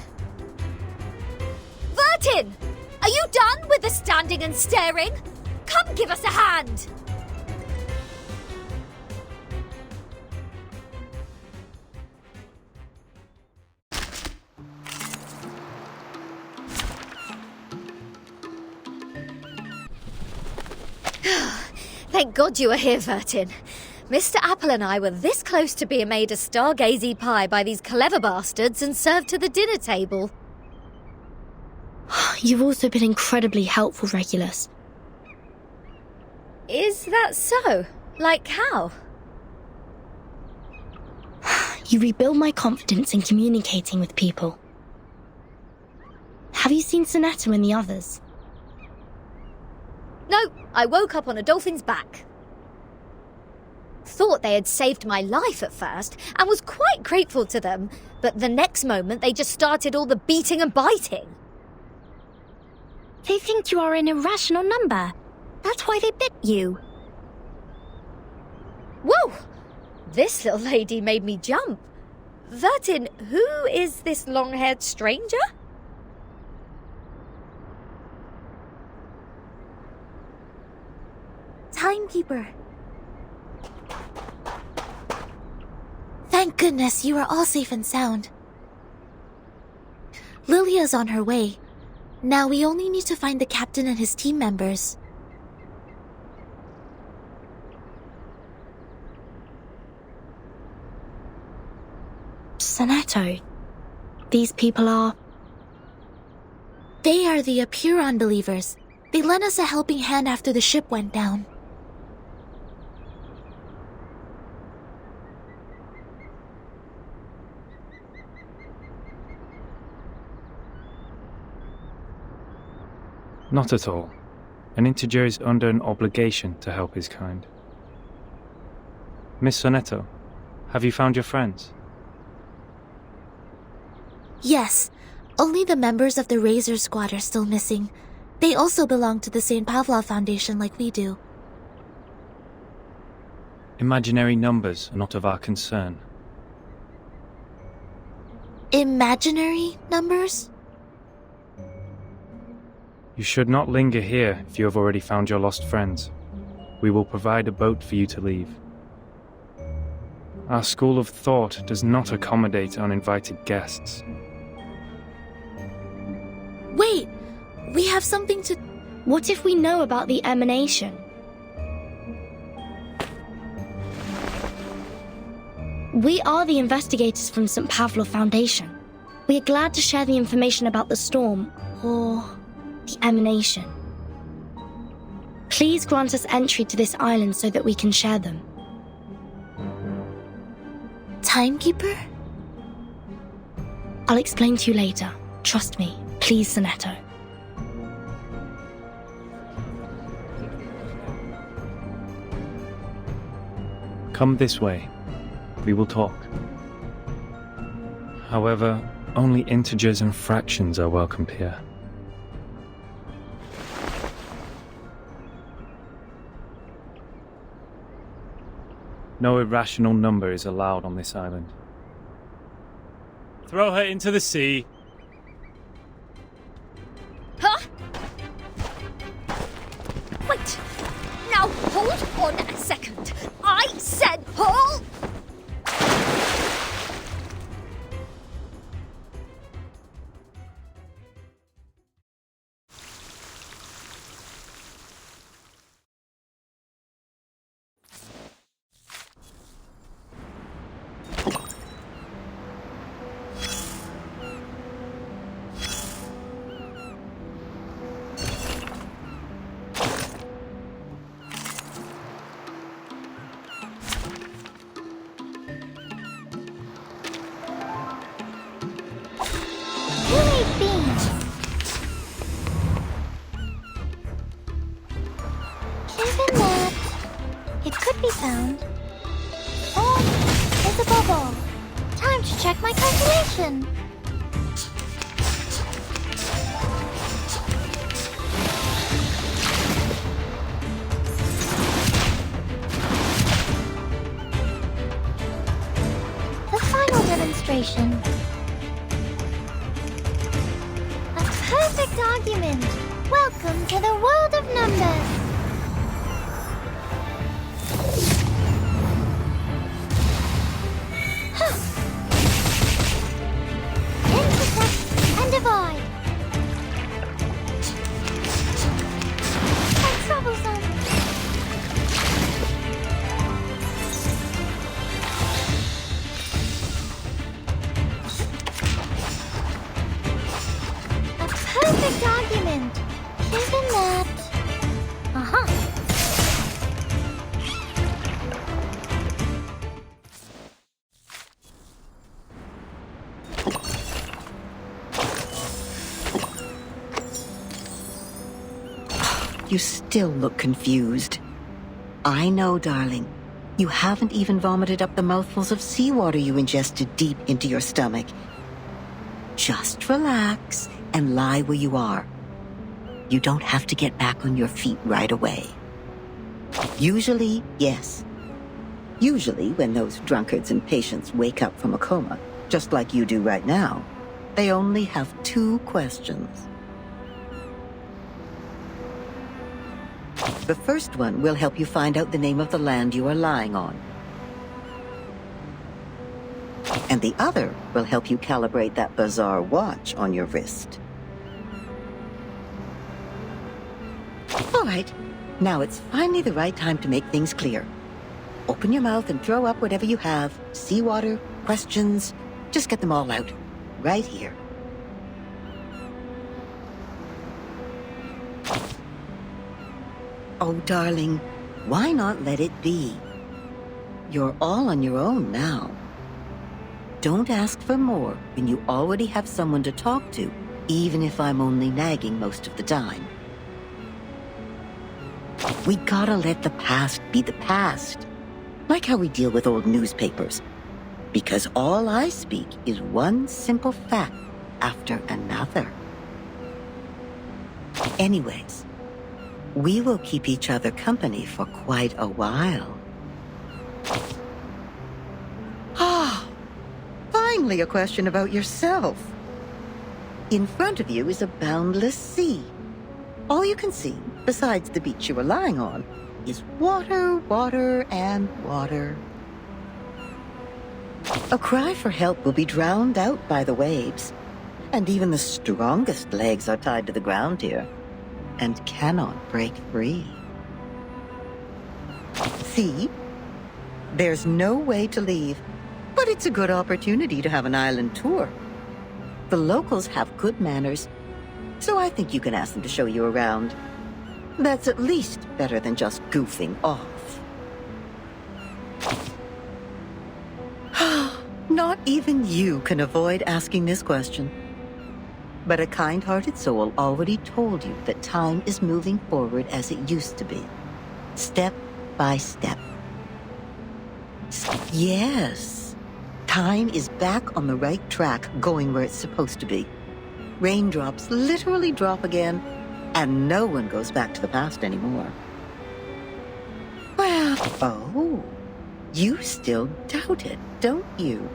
Vertin! Are you done with the standing and staring? Come give us a hand! Thank God you are here, Vertin. Mr. Apple and I were this close to being made a stargazy pie by these clever bastards and served to the dinner table. You've also been incredibly helpful, Regulus. Is that so? Like how? You rebuild my confidence in communicating with people. Have you seen Sonetta and the others? No, I woke up on a dolphin's back. Thought they had saved my life at first and was quite grateful to them, but the next moment they just started all the beating and biting. They think you are an irrational number. That's why they bit you. Whoa! This little lady made me jump. Vertin, who is this long-haired stranger? Timekeeper. Thank goodness you are all safe and sound. Lilia's on her way. Now we only need to find the captain and his team members. Sonetto, these people are... They are the Apuron believers. They lent us a helping hand after the ship went down. Not at all. An integer is under an obligation to help his kind. Miss Sonetto, have you found your friends? Yes, only the members of the Razor Squad are still missing. They also belong to the St. Pavlov Foundation like we do. Imaginary numbers are not of our concern. Imaginary numbers? You should not linger here if you have already found your lost friends. We will provide a boat for you to leave. Our school of thought does not accommodate uninvited guests. Wait! We have something to... What if we know about the emanation? We are the investigators from St. Pavlov Foundation. We are glad to share the information about the storm, or the emanation. Please grant us entry to this island so that we can share them. Timekeeper? I'll explain to you later. Trust me. Please, Sonetto. Come this way. We will talk. However, only integers and fractions are welcomed here. No irrational number is allowed on this island. Throw her into the sea. Huh? Wait! Now hold on a second. I said hold! It could be found. Oh, there's a bubble. Time to check my calculation. The final demonstration. A perfect argument. Welcome to the world of numbers. Intersect and divide. And troublesome. A perfect argument. Isn't that? Uh-huh. You still look confused. I know, darling. You haven't even vomited up the mouthfuls of seawater you ingested deep into your stomach. Just relax and lie where you are. You don't have to get back on your feet right away. Usually, yes. Usually, when those drunkards and patients wake up from a coma, just like you do right now, they only have 2 questions. The first one will help you find out the name of the land you are lying on. And the other will help you calibrate that bizarre watch on your wrist. All right, now it's finally the right time to make things clear. Open your mouth and throw up whatever you have. Seawater, questions, just get them all out. Right here. Oh, darling, why not let it be? You're all on your own now. Don't ask for more when you already have someone to talk to, even if I'm only nagging most of the time. We gotta let the past be the past. Like how we deal with old newspapers. Because all I speak is one simple fact after another. Anyways, we will keep each other company for quite a while. Ah, finally a question about yourself. In front of you is a boundless sea. All you can see, besides the beach you are lying on, is water, water, and water. A cry for help will be drowned out by the waves, and even the strongest legs are tied to the ground here, and cannot break free. See? There's no way to leave, but it's a good opportunity to have an island tour. The locals have good manners, so I think you can ask them to show you around. That's at least better than just goofing off. Not even you can avoid asking this question. But a kind-hearted soul already told you that time is moving forward as it used to be. Step by step. Yes. Time is back on the right track, going where it's supposed to be. Raindrops literally drop again, and no one goes back to the past anymore. Well, oh, you still doubt it, don't you?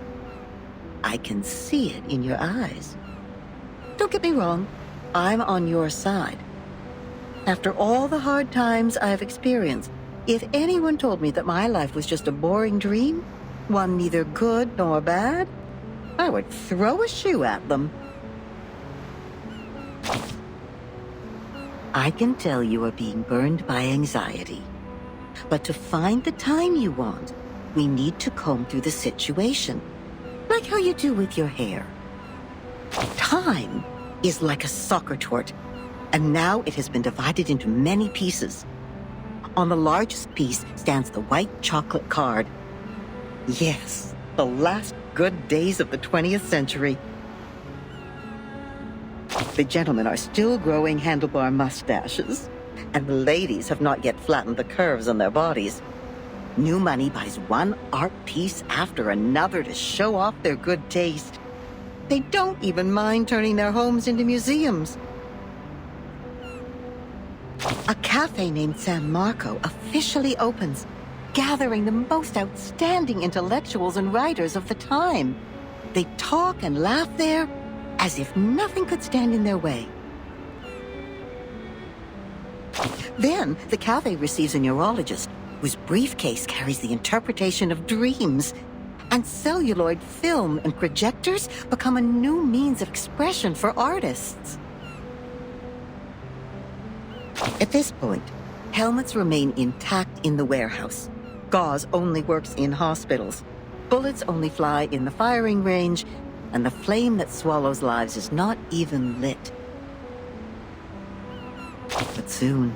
I can see it in your eyes. Don't get me wrong, I'm on your side. After all the hard times I've experienced, if anyone told me that my life was just a boring dream, one neither good nor bad, I would throw a shoe at them. I can tell you are being burned by anxiety. But to find the time you want, we need to comb through the situation. Like how you do with your hair. Time is like a soccer tort, and now it has been divided into many pieces. On the largest piece stands the white chocolate card. Yes, the last good days of the 20th century. The gentlemen are still growing handlebar mustaches, and the ladies have not yet flattened the curves on their bodies. New money buys one art piece after another to show off their good taste. They don't even mind turning their homes into museums. A cafe named San Marco officially opens, gathering the most outstanding intellectuals and writers of the time. They talk and laugh there as if nothing could stand in their way. Then the cafe receives a neurologist whose briefcase carries the interpretation of dreams, and celluloid film and projectors become a new means of expression for artists. At this point, helmets remain intact in the warehouse. Gauze only works in hospitals. Bullets only fly in the firing range, and the flame that swallows lives is not even lit. But soon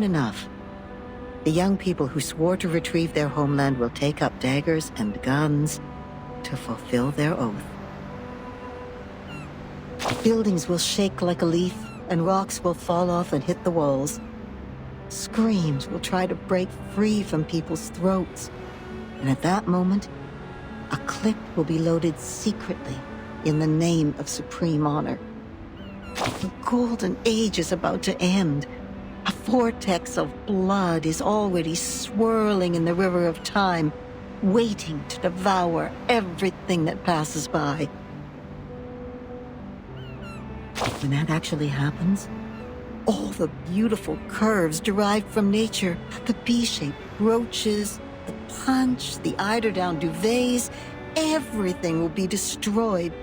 enough, the young people who swore to retrieve their homeland will take up daggers and guns to fulfill their oath. Buildings will shake like a leaf, and rocks will fall off and hit the walls. Screams will try to break free from people's throats. And at that moment, a clip will be loaded secretly in the name of supreme honor. The golden age is about to end. A vortex of blood is already swirling in the river of time, waiting to devour everything that passes by. When that actually happens, all the beautiful curves derived from nature, the B-shaped brooches, the punch, the eiderdown duvets, everything will be destroyed,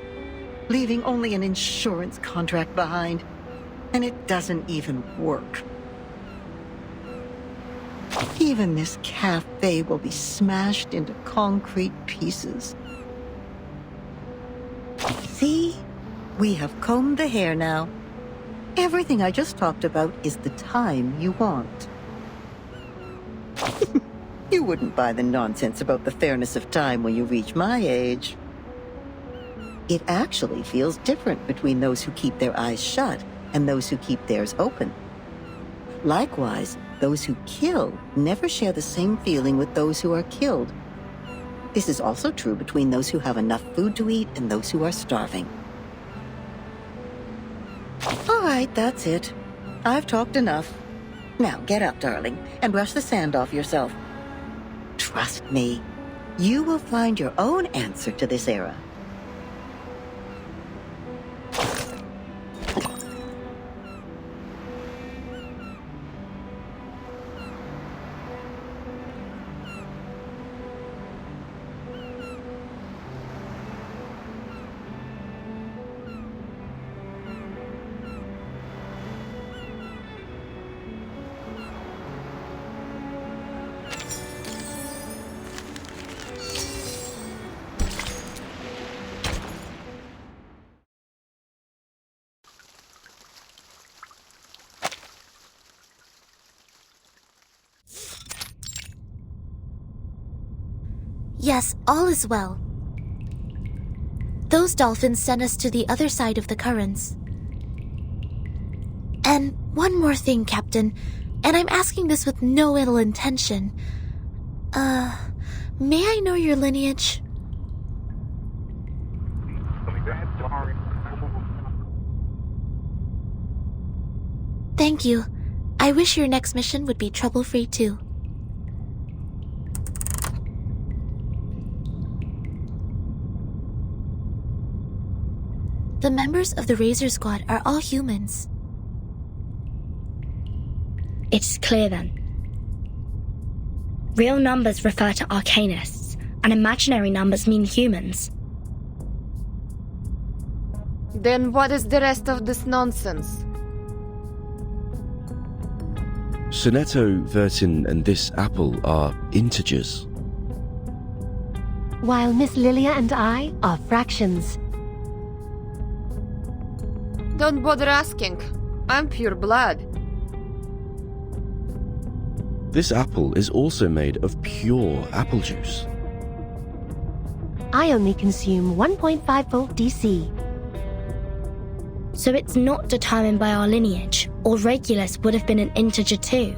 leaving only an insurance contract behind. And it doesn't even work. Even this cafe will be smashed into concrete pieces. See? We have combed the hair now. Everything I just talked about is the time you want. You wouldn't buy the nonsense about the fairness of time when you reach my age. It actually feels different between those who keep their eyes shut and those who keep theirs open. Likewise, those who kill never share the same feeling with those who are killed. This is also true between those who have enough food to eat and those who are starving. All right, that's it. I've talked enough. Now get up, darling, and brush the sand off yourself. Trust me, you will find your own answer to this era. Yes, all is well. Those dolphins sent us to the other side of the currents. And one more thing, Captain, and I'm asking this with no ill intention. May I know your lineage? Thank you. I wish your next mission would be trouble-free too. The members of the Razor Squad are all humans. It's clear then. Real numbers refer to arcanists, and imaginary numbers mean humans. Then what is the rest of this nonsense? Sonetto, Vertin, and this apple are integers. While Miss Lilia and I are fractions. Don't bother asking. I'm pure blood. This apple is also made of pure apple juice. I only consume 1.5 volt DC. So it's not determined by our lineage, or Regulus would have been an integer too.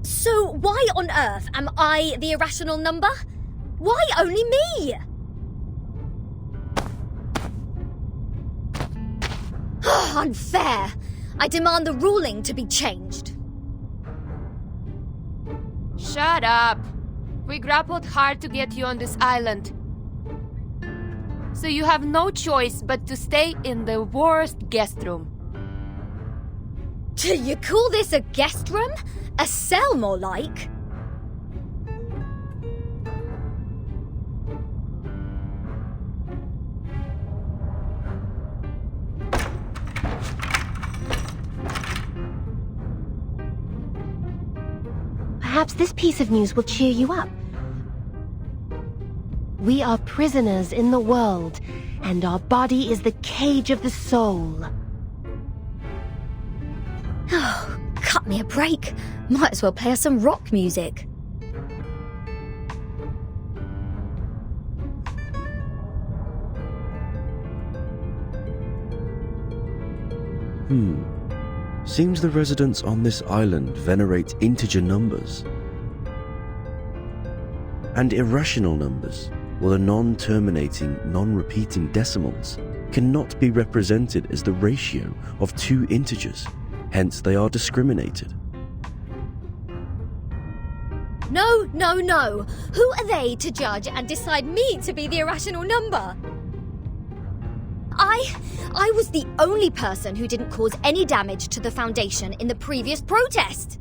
So why on earth am I the irrational number? Why only me? Unfair. I demand the ruling to be changed. Shut up. We grappled hard to get you on this island. So you have no choice but to stay in the worst guest room. You call this a guest room? A cell, more like? Perhaps this piece of news will cheer you up. We are prisoners in the world, and our body is the cage of the soul. Oh, cut me a break. Might as well play us some rock music. Seems the residents on this island venerate integer numbers. And irrational numbers, or the non-terminating, non-repeating decimals, cannot be represented as the ratio of two integers, hence they are discriminated. No, no, no. Who are they to judge and decide me to be the irrational number? I was the only person who didn't cause any damage to the Foundation in the previous protest.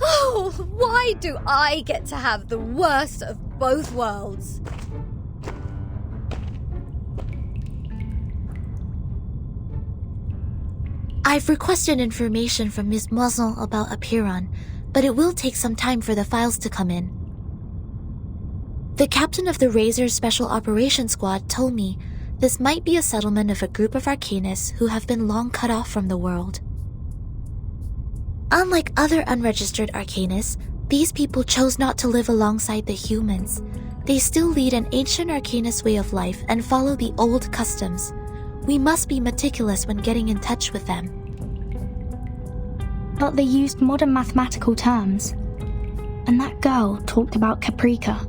Oh, why do I get to have the worst of both worlds? I've requested information from Ms. Moisson about Apiron, but it will take some time for the files to come in. The captain of the Razor's Special Operations Squad told me this might be a settlement of a group of Arcanists who have been long cut off from the world. Unlike other unregistered Arcanists, these people chose not to live alongside the humans. They still lead an ancient Arcanist way of life and follow the old customs. We must be meticulous when getting in touch with them. But they used modern mathematical terms. And that girl talked about Caprica.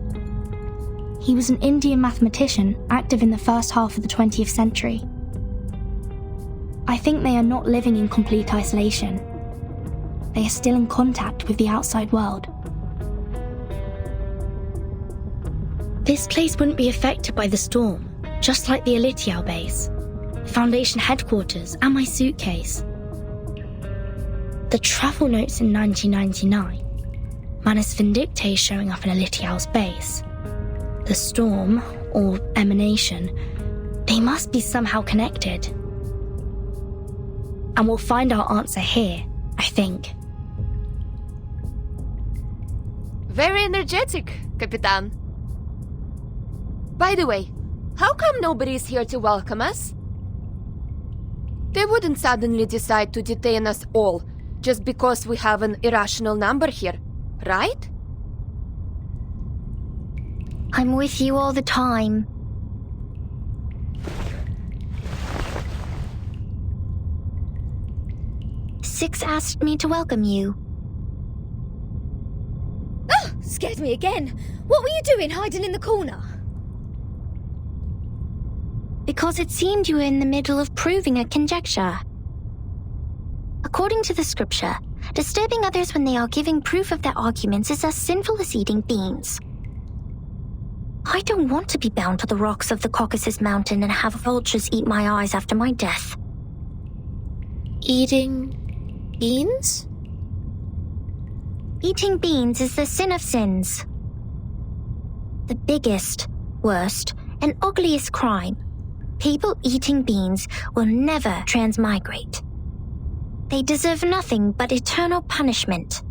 He was an Indian mathematician active in the first half of the 20th century. I think they are not living in complete isolation. They are still in contact with the outside world. This place wouldn't be affected by the storm, just like the XLIII base, Foundation headquarters, and my suitcase. The travel notes in 1999, Manus Vindictae showing up in XLIII's base, the storm, or emanation, they must be somehow connected. And we'll find our answer here, I think. Very energetic, Capitan. By the way, how come nobody is here to welcome us? They wouldn't suddenly decide to detain us all just because we have an irrational number here, right? I'm with you all the time. Six asked me to welcome you. Oh, scared me again. What were you doing hiding in the corner? Because it seemed you were in the middle of proving a conjecture. According to the scripture, disturbing others when they are giving proof of their arguments is as sinful as eating beans. I don't want to be bound to the rocks of the Caucasus Mountain and have vultures eat my eyes after my death. Eating beans? Eating beans is the sin of sins. The biggest, worst, and ugliest crime. People eating beans will never transmigrate. They deserve nothing but eternal punishment.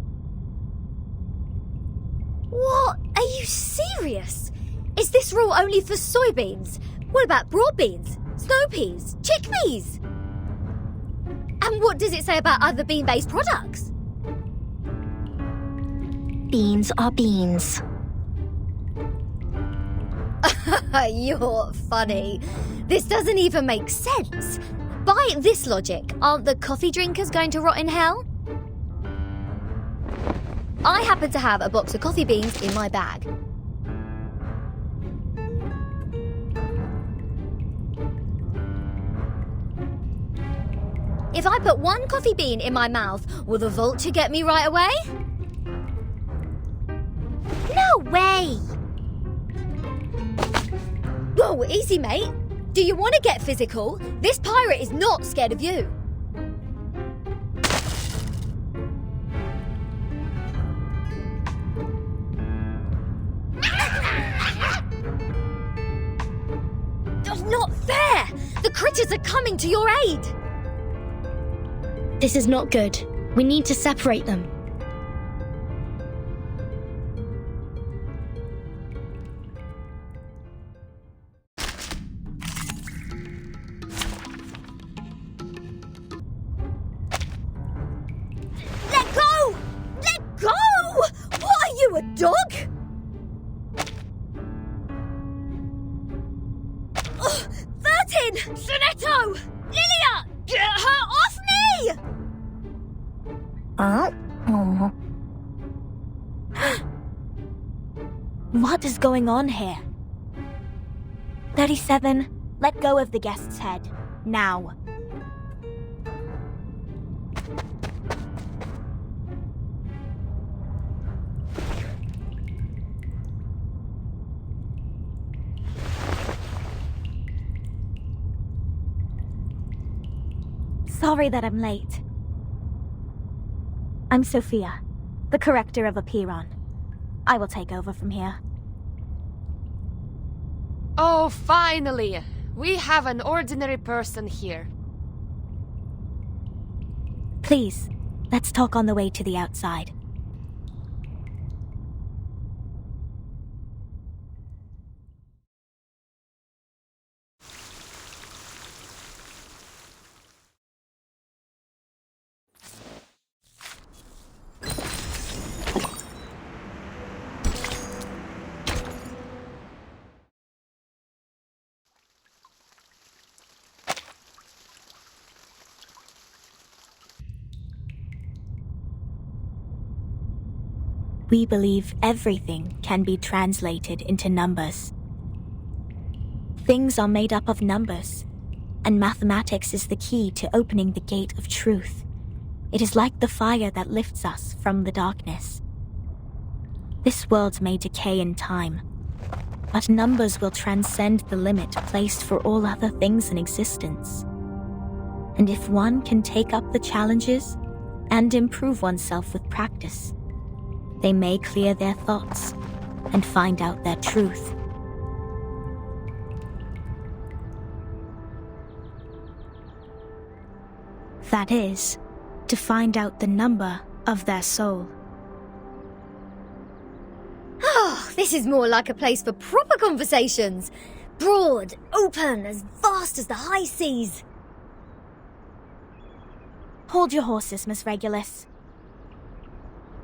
What? Are you serious? Is this rule only for soybeans? What about broad beans, snow peas, chickpeas? And what does it say about other bean-based products? Beans are beans. You're funny. This doesn't even make sense. By this logic, aren't the coffee drinkers going to rot in hell? I happen to have a box of coffee beans in my bag. If I put one coffee bean in my mouth, will the vulture get me right away? No way! Whoa, easy, mate. Do you want to get physical? This pirate is not scared of you. That's not fair! The critters are coming to your aid! This is not good. We need to separate them. Let go! Let go! What are you, a dog? Oh, 13! Sonetto! Lilia! Get her off me! What is going on here? 37, let go of the guest's head. Now. Sorry that I'm late. I'm Sophia, the corrector of Apiron. I will take over from here. Oh, finally! We have an ordinary person here. Please, let's talk on the way to the outside. We believe everything can be translated into numbers. Things are made up of numbers, and mathematics is the key to opening the gate of truth. It is like the fire that lifts us from the darkness. This world may decay in time, but numbers will transcend the limit placed for all other things in existence. And if one can take up the challenges and improve oneself with practice, they may clear their thoughts and find out their truth. That is, to find out the number of their soul. Oh, this is more like a place for proper conversations. Broad, open, as vast as the high seas. Hold your horses, Miss Regulus.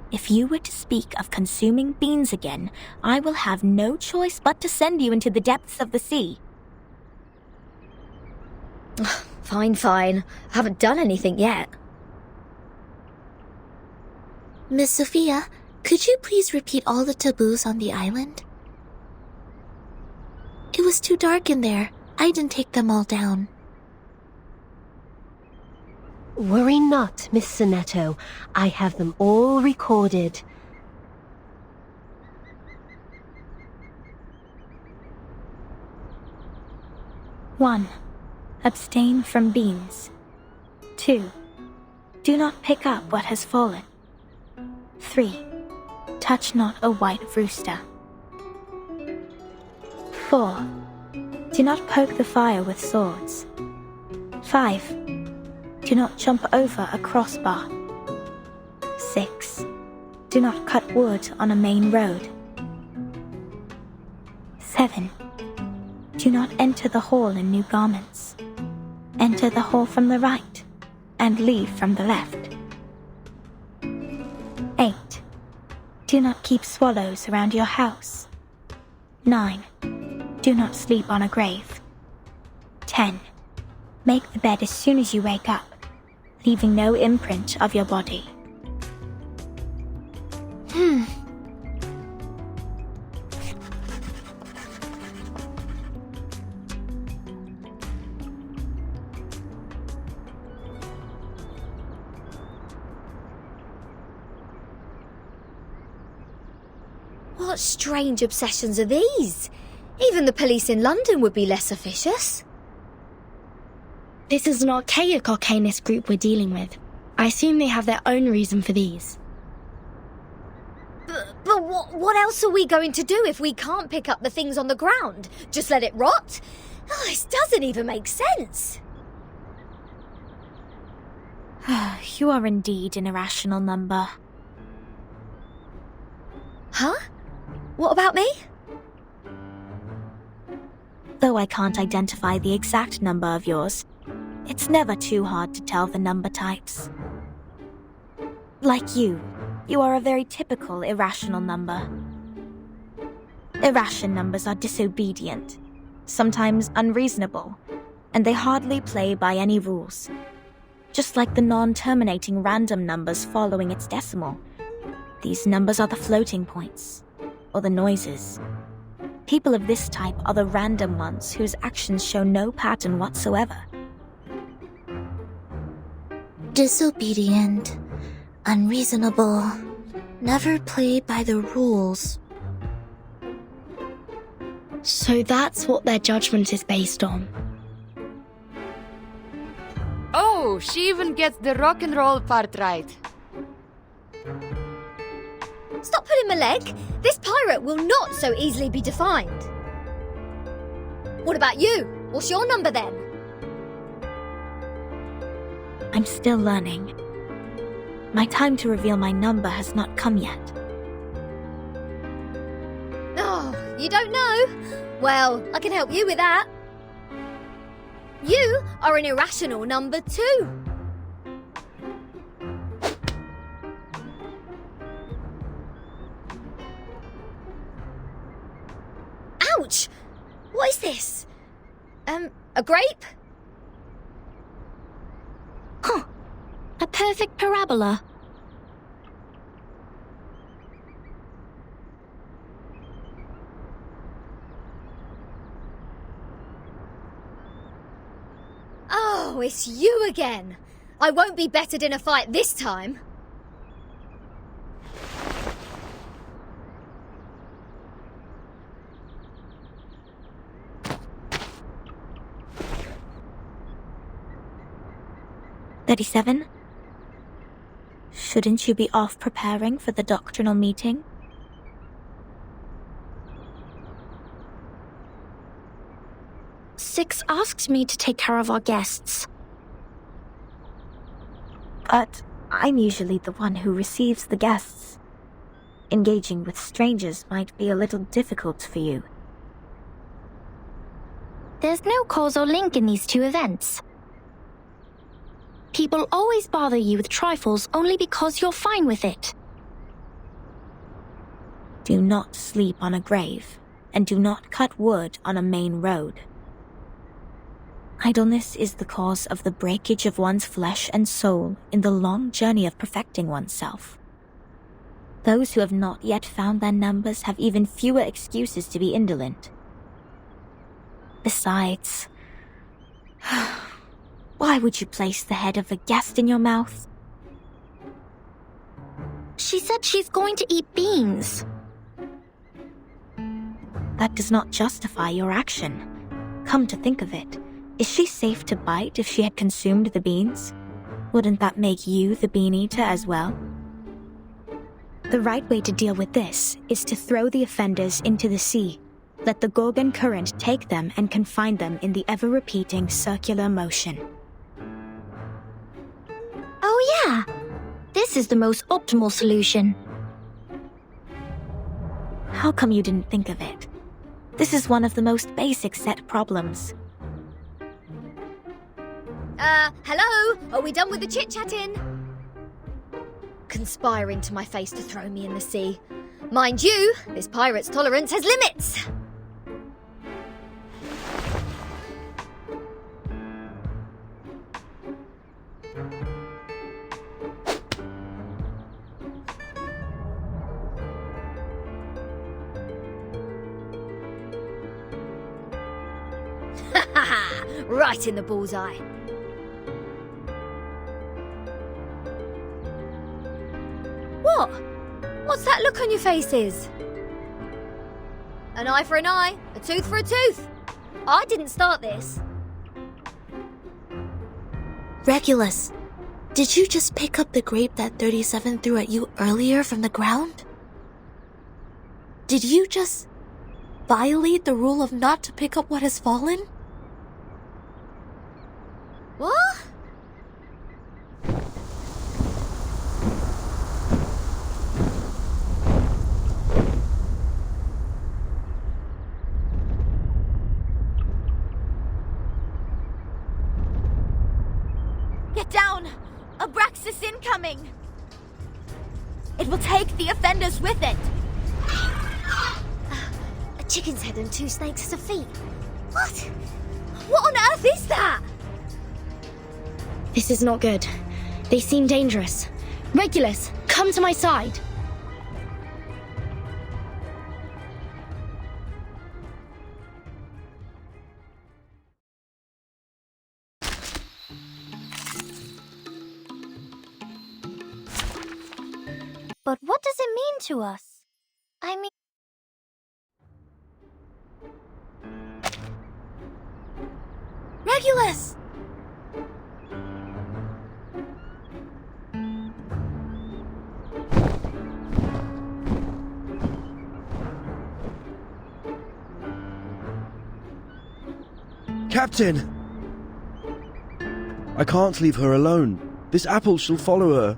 If you were to speak of consuming beans again, I will have no choice but to send you into the depths of the sea. Fine. I haven't done anything yet. Miss Sophia, could you please repeat all the taboos on the island? It was too dark in there. I didn't take them all down. Worry not, Miss Sonetto. I have them all recorded. One, abstain from beans. 2, do not pick up what has fallen. 3, touch not a white rooster. 4, do not poke the fire with swords. 5, do not jump over a crossbar. 6, do not cut wood on a main road. 7, do not enter the hall in new garments. Enter the hall from the right, and leave from the left. 8, do not keep swallows around your house. 9, do not sleep on a grave. 10, make the bed as soon as you wake up, leaving no imprint of your body. What strange obsessions are these? Even the police in London would be less officious. This is an archaic arcanist group we're dealing with. I assume they have their own reason for these. But what else are we going to do if we can't pick up the things on the ground? Just let it rot? Oh, this doesn't even make sense. You are indeed an irrational number. Huh? What about me? Though I can't identify the exact number of yours, it's never too hard to tell the number types. Like you are a very typical irrational number. Irrational numbers are disobedient, sometimes unreasonable, and they hardly play by any rules. Just like the non-terminating random numbers following its decimal, these numbers are the floating points, or the noises. People of this type are the random ones whose actions show no pattern whatsoever. Disobedient, unreasonable, never play by the rules. So that's what their judgment is based on. Oh, she even gets the rock and roll part right. Stop pulling my leg. This pirate will not so easily be defined. What about you? What's your number then? I'm still learning. My time to reveal my number has not come yet. Oh, you don't know? Well, I can help you with that. You are an irrational number 2. Ouch! What is this? A grape? Huh. A perfect parabola. Oh, it's you again. I won't be bettered in a fight this time. "37? Shouldn't you be off preparing for the doctrinal meeting?" Six asked me to take care of our guests. But I'm usually the one who receives the guests. Engaging with strangers might be a little difficult for you. There's no causal link in these two events. People always bother you with trifles only because you're fine with it. Do not sleep on a grave, and do not cut wood on a main road. Idleness is the cause of the breakage of one's flesh and soul in the long journey of perfecting oneself. Those who have not yet found their numbers have even fewer excuses to be indolent. Besides, why would you place the head of a guest in your mouth? She said she's going to eat beans. That does not justify your action. Come to think of it, is she safe to bite if she had consumed the beans? Wouldn't that make you the bean eater as well? The right way to deal with this is to throw the offenders into the sea. Let the Gorgon current take them and confine them in the ever-repeating circular motion. Oh yeah, this is the most optimal solution. How come you didn't think of it? This is one of the most basic set problems. Hello? Are we done with the chit-chatting? Conspiring to my face to throw me in the sea. Mind you, this pirate's tolerance has limits. Right in the bullseye. What? What's that look on your faces? An eye for an eye, a tooth for a tooth. I didn't start this. Regulus, did you just pick up the grape that 37 threw at you earlier from the ground? Did you just violate the rule of not to pick up what has fallen? What? Get down! Abraxas incoming! It will take the offenders with it! A chicken's head and 2 snakes as a feet. What? What on earth is that? This is not good. They seem dangerous. Regulus, come to my side. But what does it mean to us? I mean... Regulus! Captain! I can't leave her alone. This apple shall follow her.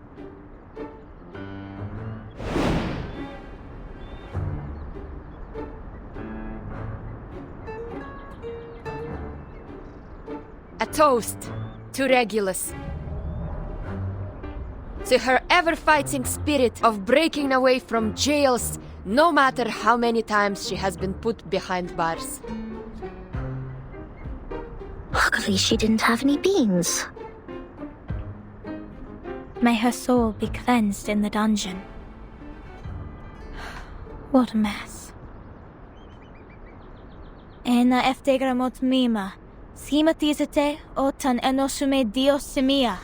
A toast to Regulus. To her ever-fighting spirit of breaking away from jails, no matter how many times she has been put behind bars. Luckily she didn't have any beans. May her soul be cleansed in the dungeon. What a mess. Ena eftegramot mima, Schematizate o tan enosume dios semia.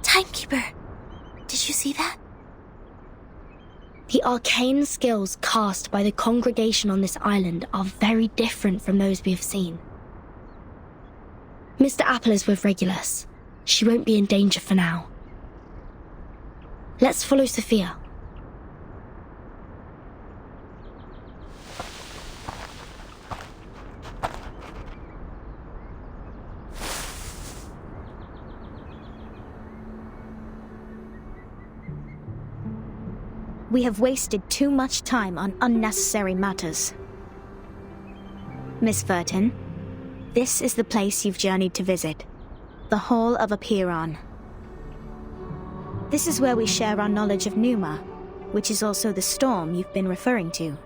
Timekeeper, did you see that? The arcane skills cast by the congregation on this island are very different from those we have seen. Mr. Apple is with Regulus. She won't be in danger for now. Let's follow Sophia. We have wasted too much time on unnecessary matters. Miss Furton, this is the place you've journeyed to visit. The Hall of Apiron. This is where we share our knowledge of Numa, which is also the storm you've been referring to.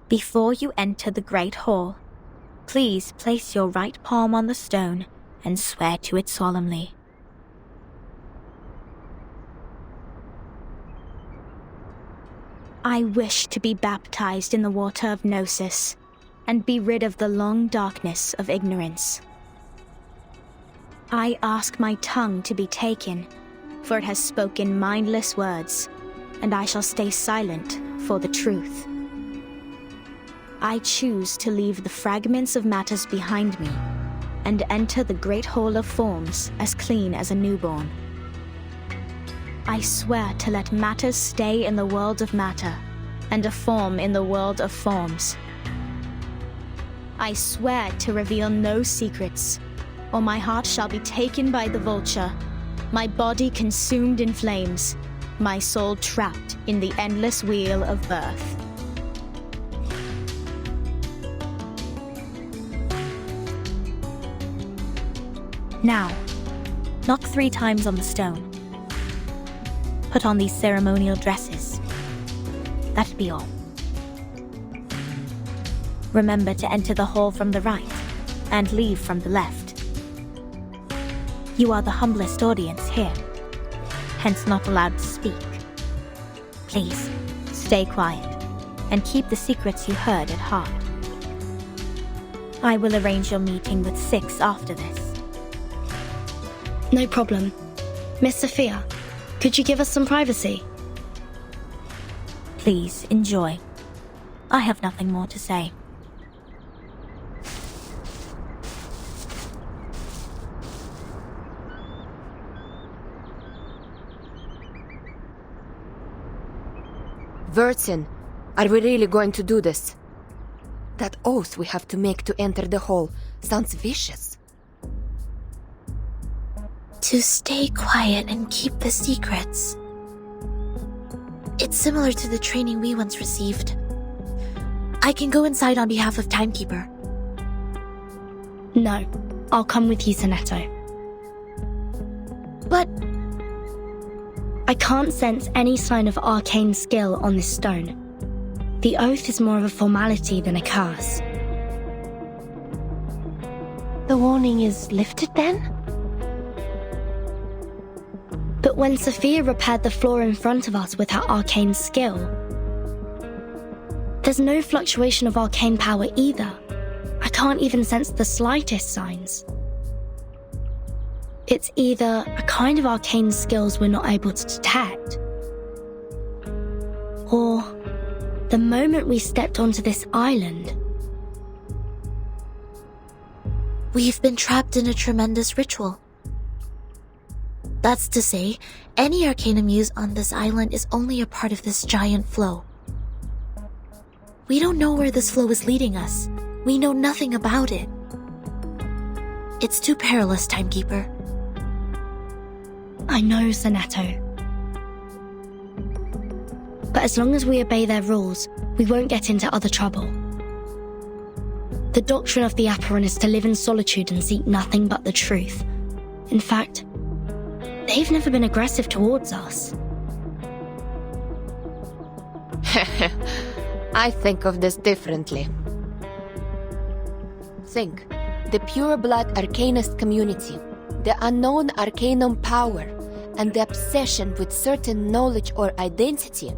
Before you enter the Great Hall, please place your right palm on the stone and swear to it solemnly. I wish to be baptized in the water of Gnosis and be rid of the long darkness of ignorance. I ask my tongue to be taken, for it has spoken mindless words, and I shall stay silent for the truth. I choose to leave the fragments of matters behind me and enter the Great Hall of Forms as clean as a newborn. I swear to let matters stay in the world of matter and a form in the world of forms. I swear to reveal no secrets, or my heart shall be taken by the vulture, my body consumed in flames, my soul trapped in the endless wheel of birth. Now, knock 3 times on the stone. Put on these ceremonial dresses. That'd be all. Remember to enter the hall from the right, and leave from the left. You are the humblest audience here, hence not allowed to speak. Please, stay quiet, and keep the secrets you heard at heart. I will arrange your meeting with 6 after this. No problem. Miss Sophia, could you give us some privacy? Please, enjoy. I have nothing more to say. Vertin, are we really going to do this? That oath we have to make to enter the hall sounds vicious. To stay quiet and keep the secrets. It's similar to the training we once received. I can go inside on behalf of Timekeeper. No, I'll come with you, Sonetto. But I can't sense any sign of arcane skill on this stone. The oath is more of a formality than a curse. The warning is lifted then? But when Sophia repaired the floor in front of us with her arcane skill, there's no fluctuation of arcane power either. I can't even sense the slightest signs. It's either a kind of arcane skills we're not able to detect, or the moment we stepped onto this island, we've been trapped in a tremendous ritual. That's to say, any arcanum used on this island is only a part of this giant flow. We don't know where this flow is leading us. We know nothing about it. It's too perilous, Timekeeper. I know, Sonetto. But as long as we obey their rules, we won't get into other trouble. The doctrine of the Apparan is to live in solitude and seek nothing but the truth. In fact, they've never been aggressive towards us. I think of this differently. Think, the pure-blood arcanist community, the unknown arcanum power, and the obsession with certain knowledge or identity.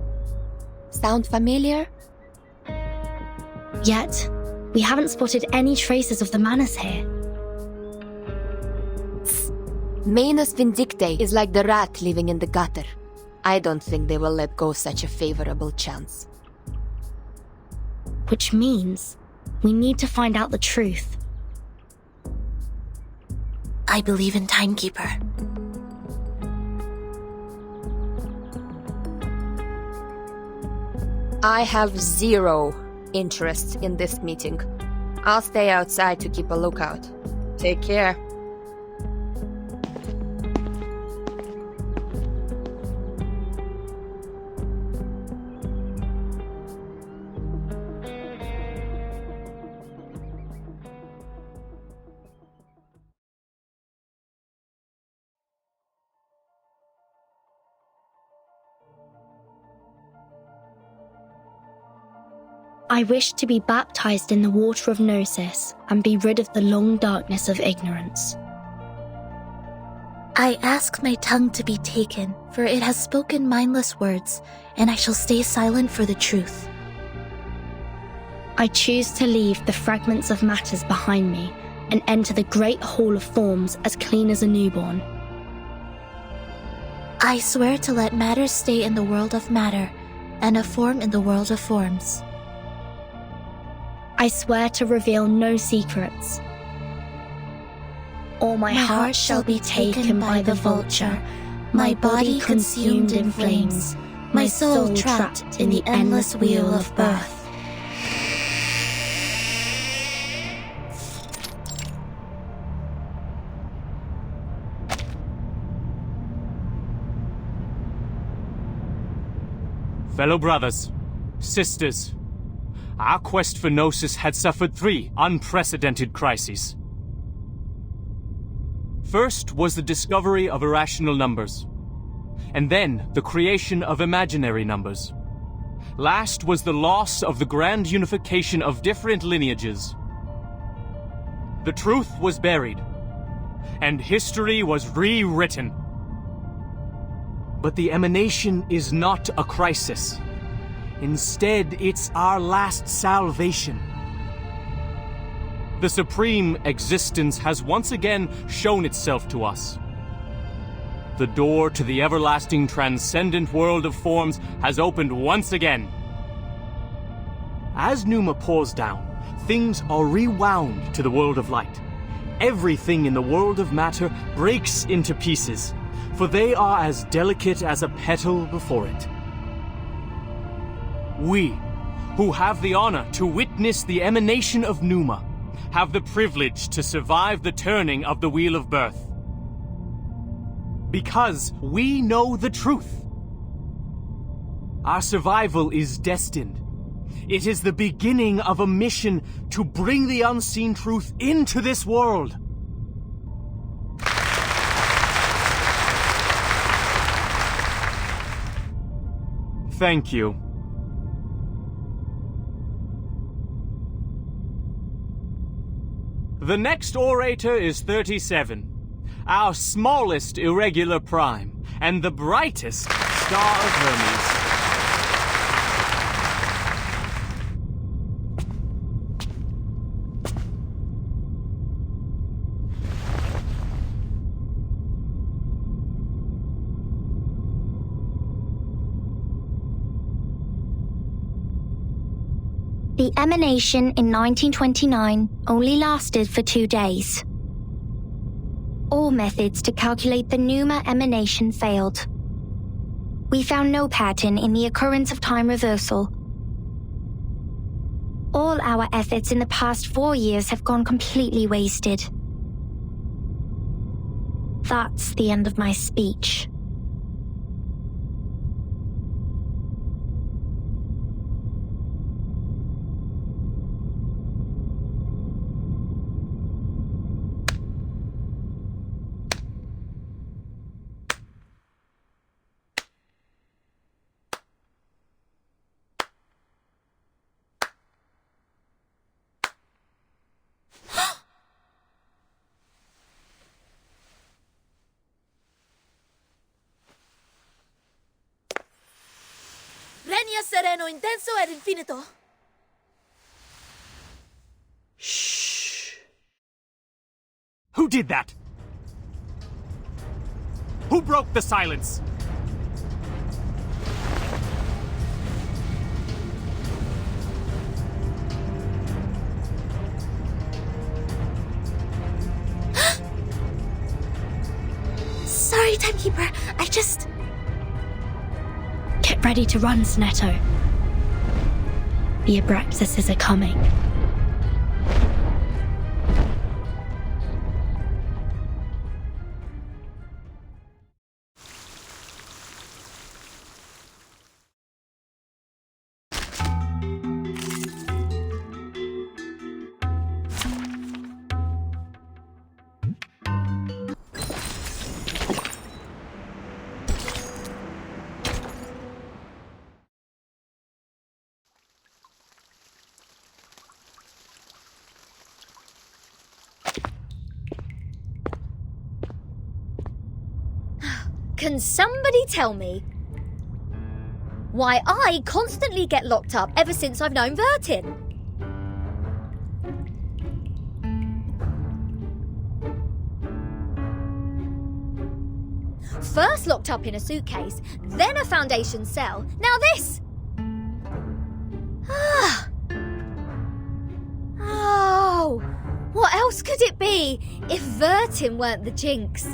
Sound familiar? Yet, we haven't spotted any traces of the Manus here. Manus Vindictae is like the rat living in the gutter. I don't think they will let go such a favorable chance. Which means we need to find out the truth. I believe in Timekeeper. I have zero interest in this meeting. I'll stay outside to keep a lookout. Take care. I wish to be baptized in the water of Gnosis and be rid of the long darkness of ignorance. I ask my tongue to be taken, for it has spoken mindless words, and I shall stay silent for the truth. I choose to leave the fragments of matters behind me and enter the great hall of forms as clean as a newborn. I swear to let matter stay in the world of matter, and a form in the world of forms. I swear to reveal no secrets. Or my heart shall be taken by the vulture, my body consumed in flames, my soul trapped in the endless wheel of birth. Fellow brothers, sisters, our quest for Gnosis had suffered 3 unprecedented crises. First was the discovery of irrational numbers, and then the creation of imaginary numbers. Last was the loss of the grand unification of different lineages. The truth was buried, and history was rewritten. But the emanation is not a crisis. Instead, it's our last salvation. The supreme existence has once again shown itself to us. The door to the everlasting transcendent world of forms has opened once again. As Numa pours down, things are rewound to the world of light. Everything in the world of matter breaks into pieces, for they are as delicate as a petal before it. We, who have the honor to witness the emanation of Numa, have the privilege to survive the turning of the Wheel of Birth. Because we know the truth. Our survival is destined. It is the beginning of a mission to bring the unseen truth into this world. Thank you. The next orator is 37, our smallest irregular prime, and the brightest star of Hermes. The emanation in 1929 only lasted for 2 days. All methods to calculate the Numa emanation failed. We found no pattern in the occurrence of time reversal. All our efforts in the past 4 years have gone completely wasted. That's the end of my speech. sueñas sereno, intenso ed infinito. Shh. Who did that? Who broke the silence? Sorry, Timekeeper. I just... Get ready to run, Snetto. The Abraxases are coming. Can somebody tell me why I constantly get locked up ever since I've known Vertin? First locked up in a suitcase, then a Foundation cell, now this! Oh, what else could it be if Vertin weren't the jinx?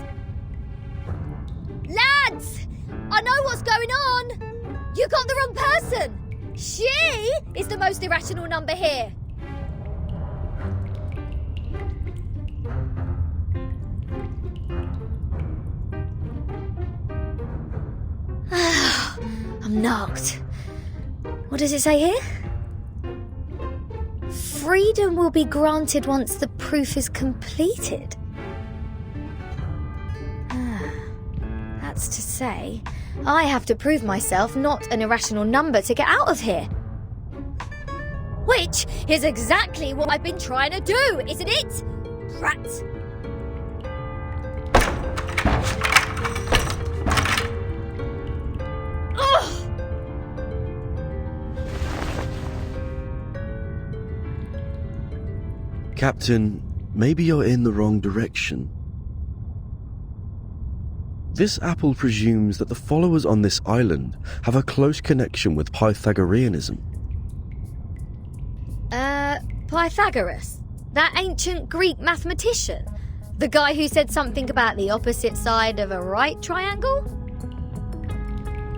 Lads! I know what's going on! You got the wrong person! She is the most irrational number here! I'm knocked. What does it say here? Freedom will be granted once the proof is completed. That's to say, I have to prove myself not an irrational number to get out of here. Which is exactly what I've been trying to do, isn't it? Rats. Ugh! Captain, maybe you're in the wrong direction. This apple presumes that the followers on this island have a close connection with Pythagoreanism. Pythagoras? That ancient Greek mathematician? The guy who said something about the opposite side of a right triangle?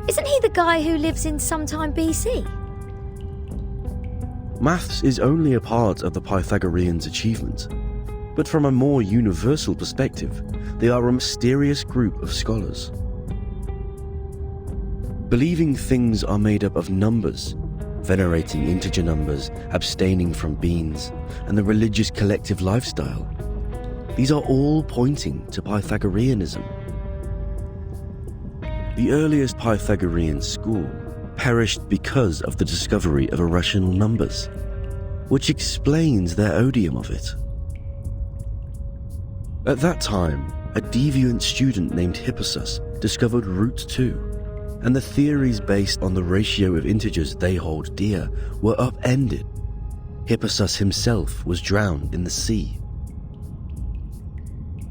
Isn't he the guy who lives in sometime BC? Maths is only a part of the Pythagoreans' achievement, but from a more universal perspective, they are a mysterious group of scholars. Believing things are made up of numbers, venerating integer numbers, abstaining from beans, and the religious collective lifestyle, these are all pointing to Pythagoreanism. The earliest Pythagorean school perished because of the discovery of irrational numbers, which explains their odium of it. At that time, a deviant student named Hippasus discovered root 2, and the theories based on the ratio of integers they hold dear were upended. Hippasus himself was drowned in the sea.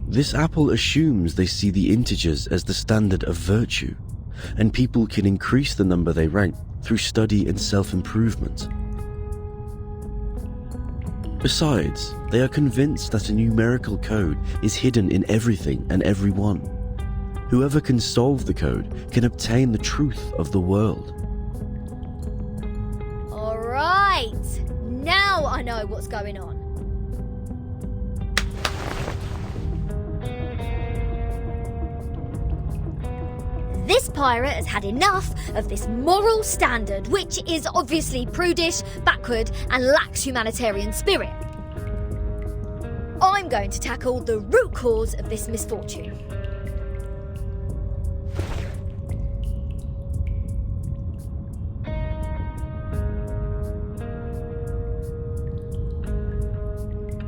This apple assumes they see the integers as the standard of virtue, and people can increase the number they rank through study and self-improvement. Besides, they are convinced that a numerical code is hidden in everything and everyone. Whoever can solve the code can obtain the truth of the world. All right, now I know what's going on. This pirate has had enough of this moral standard, which is obviously prudish, backward, and lacks humanitarian spirit. I'm going to tackle the root cause of this misfortune.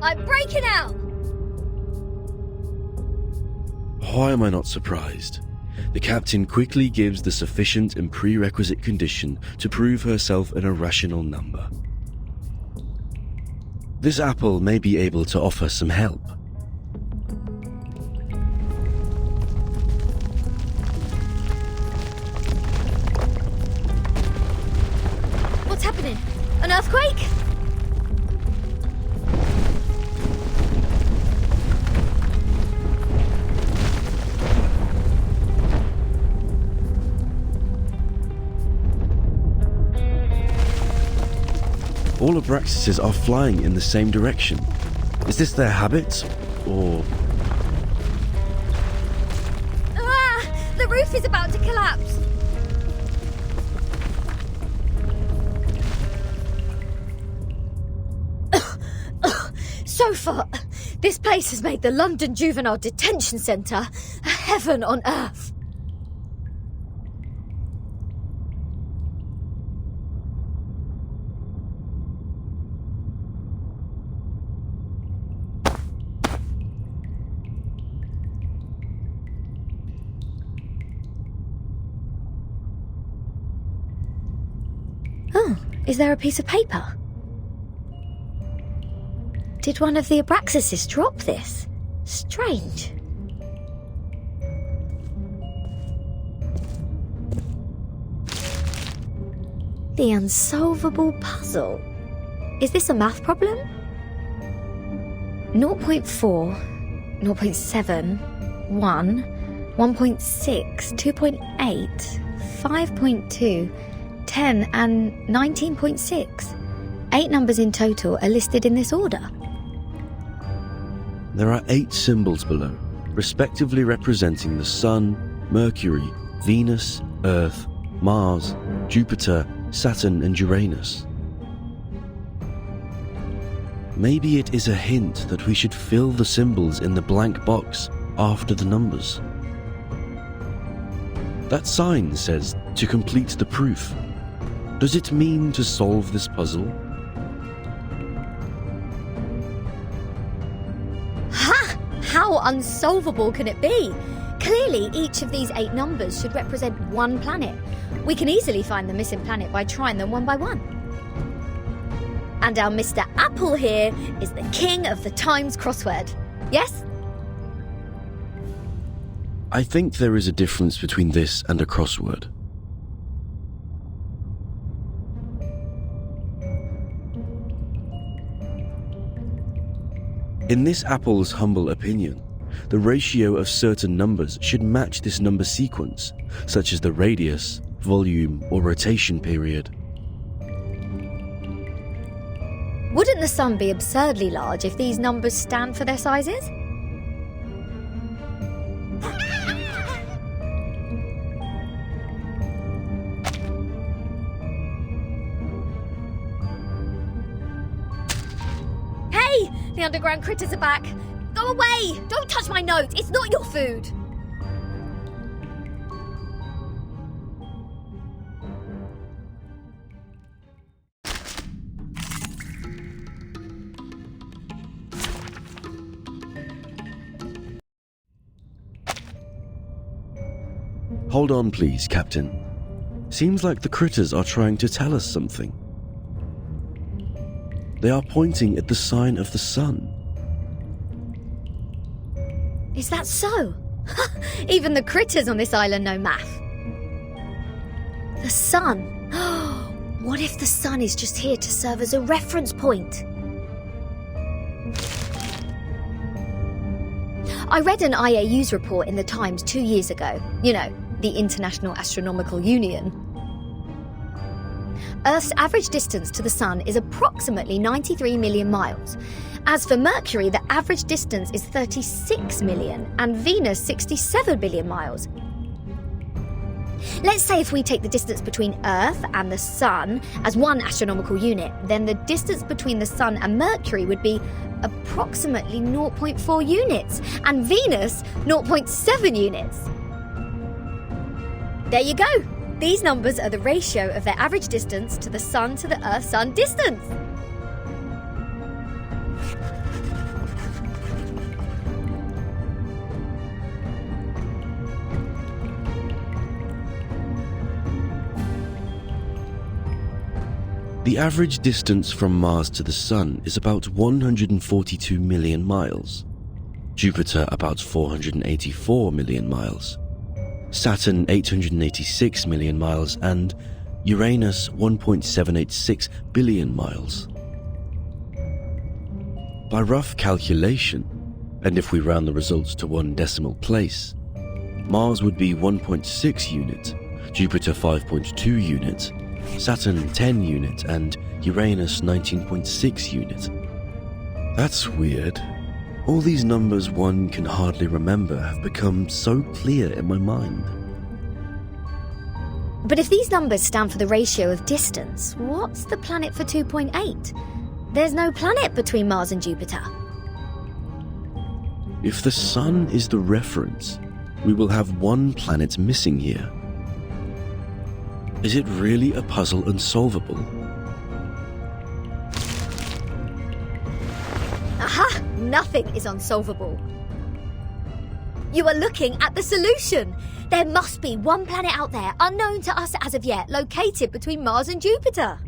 I'm breaking out! Why am I not surprised? The captain quickly gives the sufficient and prerequisite condition to prove herself an irrational number. This apple may be able to offer some help. What's happening? An earthquake? All Abraxases are flying in the same direction. Is this their habit, or... Ah! The roof is about to collapse! So far, this place has made the London Juvenile Detention Centre a heaven on earth. Oh, is there a piece of paper? Did one of the Abraxases drop this? Strange. The unsolvable puzzle. Is this a math problem? 0.4, 0.7, 1, 1.6, 2.8, 5.2, 10 and 19.6. 8 numbers in total are listed in this order. There are 8 symbols below, respectively representing the Sun, Mercury, Venus, Earth, Mars, Jupiter, Saturn and Uranus. Maybe it is a hint that we should fill the symbols in the blank box after the numbers. That sign says to complete the proof. Does it mean to solve this puzzle? Ha! How unsolvable can it be? Clearly, each of these 8 numbers should represent one planet. We can easily find the missing planet by trying them one by one. And our Mr. Apple here is the king of the Times crossword. Yes? I think there is a difference between this and a crossword. In this Apple's humble opinion, the ratio of certain numbers should match this number sequence, such as the radius, volume, or rotation period. Wouldn't the Sun be absurdly large if these numbers stand for their sizes? Hey! The underground critters are back! Go away! Don't touch my note! It's not your food! Hold on please, Captain. Seems like the critters are trying to tell us something. They are pointing at the sign of the sun. Is that so? Even the critters on this island know math. The sun. What if the sun is just here to serve as a reference point? I read an IAU's report in the Times 2 years ago. You know, the International Astronomical Union. Earth's average distance to the Sun is approximately 93 million miles. As for Mercury, the average distance is 36 million, and Venus 67 billion miles. Let's say if we take the distance between Earth and the Sun as one astronomical unit, then the distance between the Sun and Mercury would be approximately 0.4 units, and Venus 0.7 units. There you go! These numbers are the ratio of their average distance to the Sun to the Earth-Sun distance. The average distance from Mars to the Sun is about 142 million miles, Jupiter about 484 million miles, Saturn 886 million miles, and Uranus 1.786 billion miles. By rough calculation, and if we round the results to one decimal place, Mars would be 1.6 unit, Jupiter 5.2 unit, Saturn 10 unit, and Uranus 19.6 unit. That's weird. All these numbers one can hardly remember have become so clear in my mind. But if these numbers stand for the ratio of distance, what's the planet for 2.8? There's no planet between Mars and Jupiter. If the Sun is the reference, we will have one planet missing here. Is it really a puzzle unsolvable? Aha! Nothing is unsolvable. You are looking at the solution. There must be one planet out there, unknown to us as of yet, located between Mars and Jupiter.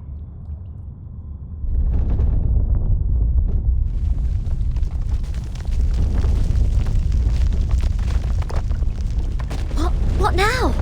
What now?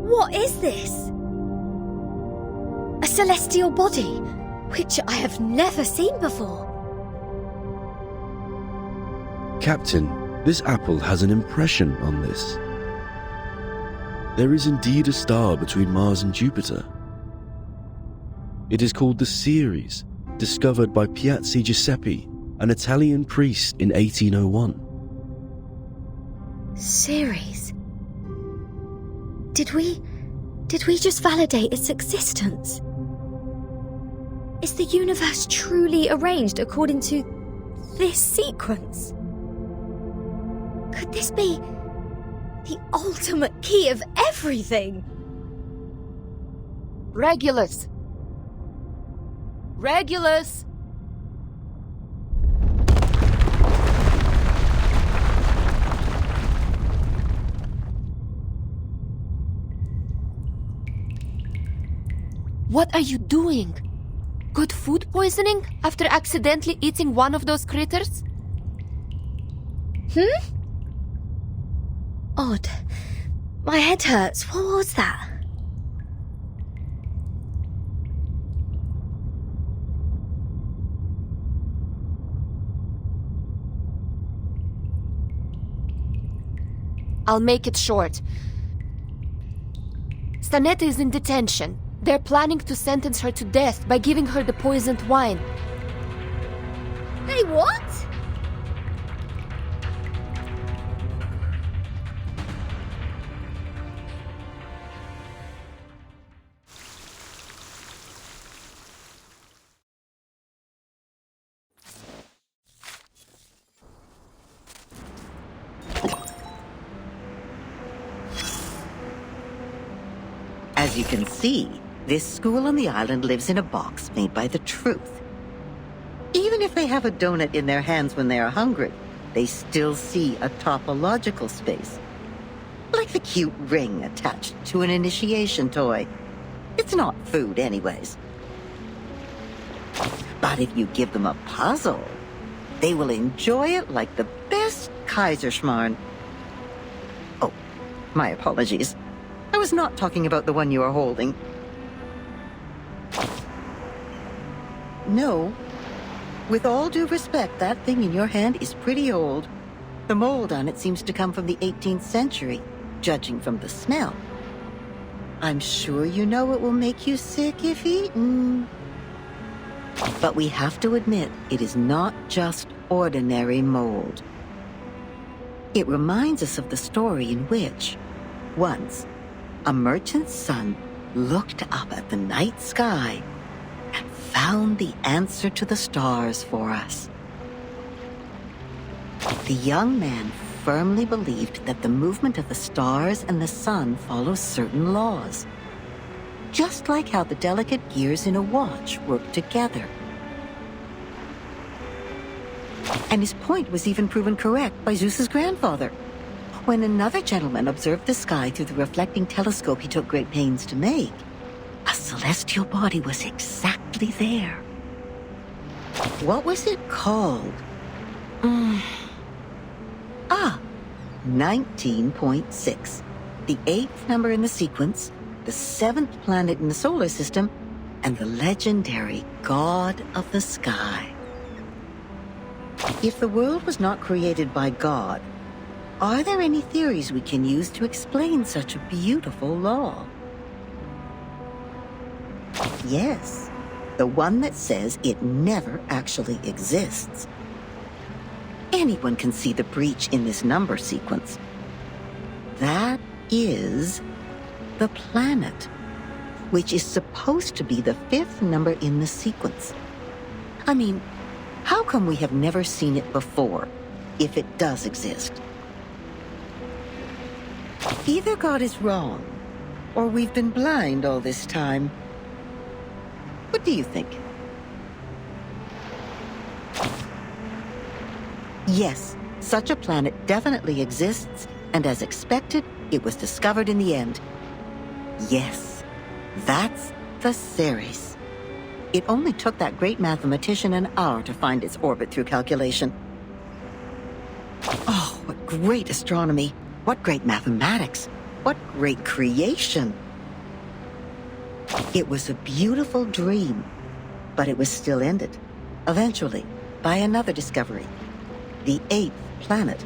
What is this? A celestial body, which I have never seen before. Captain, this apple has an impression on this. There is indeed a star between Mars and Jupiter. It is called the Ceres, discovered by Piazzi Giuseppe, an Italian priest in 1801. Ceres? Did we just validate its existence? Is the universe truly arranged according to this sequence? Could this be the ultimate key of everything? Regulus! Regulus! What are you doing? Good food poisoning after accidentally eating one of those critters? Odd. My head hurts. What was that? I'll make it short. Stanetta is in detention. They're planning to sentence her to death by giving her the poisoned wine. Hey, what? As you can see, this school on the island lives in a box made by the truth. Even if they have a donut in their hands when they are hungry, they still see a topological space. Like the cute ring attached to an initiation toy. It's not food anyways. But if you give them a puzzle, they will enjoy it like the best Kaiserschmarrn. Oh, my apologies. I was not talking about the one you are holding. No. With all due respect, that thing in your hand is pretty old. The mold on it seems to come from the 18th century, judging from the smell. I'm sure you know it will make you sick if eaten. But we have to admit, it is not just ordinary mold. It reminds us of the story in which, once, a merchant's son looked up at the night sky and found the answer to the stars for us. The young man firmly believed that the movement of the stars and the sun follows certain laws, just like how the delicate gears in a watch work together. And his point was even proven correct by Zeus's grandfather. When another gentleman observed the sky through the reflecting telescope he took great pains to make, a celestial body was exactly there. What was it called? 19.6. The 8th number in the sequence, the 7th planet in the solar system, and the legendary God of the Sky. If the world was not created by God, are there any theories we can use to explain such a beautiful law? Yes, the one that says it never actually exists. Anyone can see the breach in this number sequence. That is the planet, which is supposed to be the 5th number in the sequence. I mean, how come we have never seen it before, if it does exist? Either God is wrong, or we've been blind all this time. What do you think? Yes, such a planet definitely exists, and as expected, it was discovered in the end. Yes, that's the Ceres. It only took that great mathematician an hour to find its orbit through calculation. Oh, what great astronomy! What great mathematics! What great creation! It was a beautiful dream, but it was still ended, eventually, by another discovery. The 8th planet.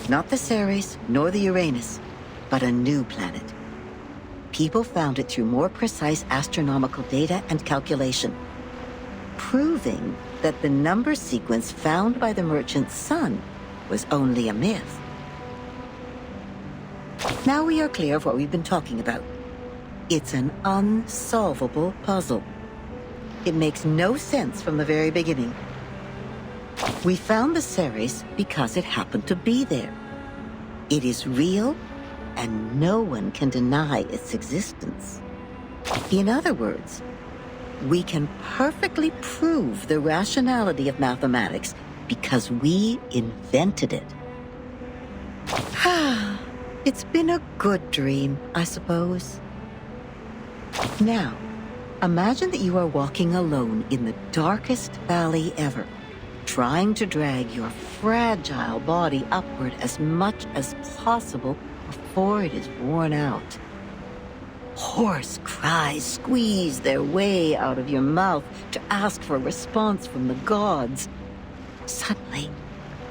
Not the Ceres, nor the Uranus, but a new planet. People found it through more precise astronomical data and calculation, proving that the number sequence found by the merchant's son was only a myth. Now we are clear of what we've been talking about. It's an unsolvable puzzle. It makes no sense from the very beginning. We found the Ceres because it happened to be there. It is real, and no one can deny its existence. In other words, we can perfectly prove the rationality of mathematics because we invented it. It's been a good dream, I suppose. Now, imagine that you are walking alone in the darkest valley ever, trying to drag your fragile body upward as much as possible before it is worn out. Hoarse cries squeeze their way out of your mouth to ask for a response from the gods. Suddenly,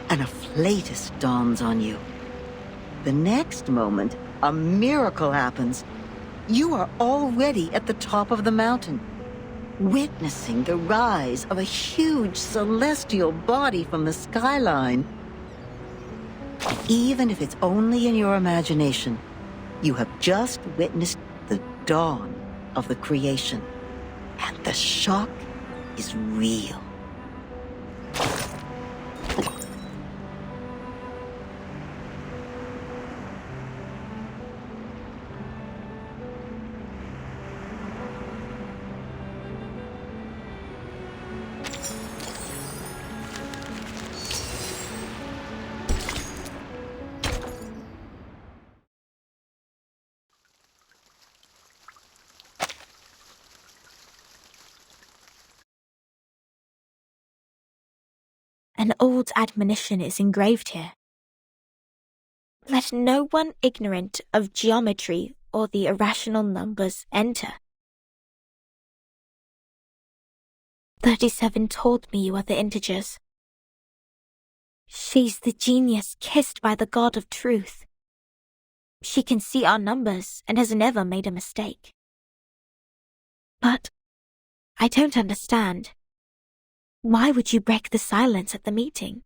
an afflatus dawns on you. The next moment, a miracle happens. You are already at the top of the mountain, witnessing the rise of a huge celestial body from the skyline. Even if it's only in your imagination, you have just witnessed the dawn of the creation, and the shock is real. An old admonition is engraved here. Let no one ignorant of geometry or the irrational numbers enter. 37 told me you are the integers. She's the genius kissed by the god of truth. She can see our numbers and has never made a mistake. But I don't understand. Why would you break the silence at the meeting?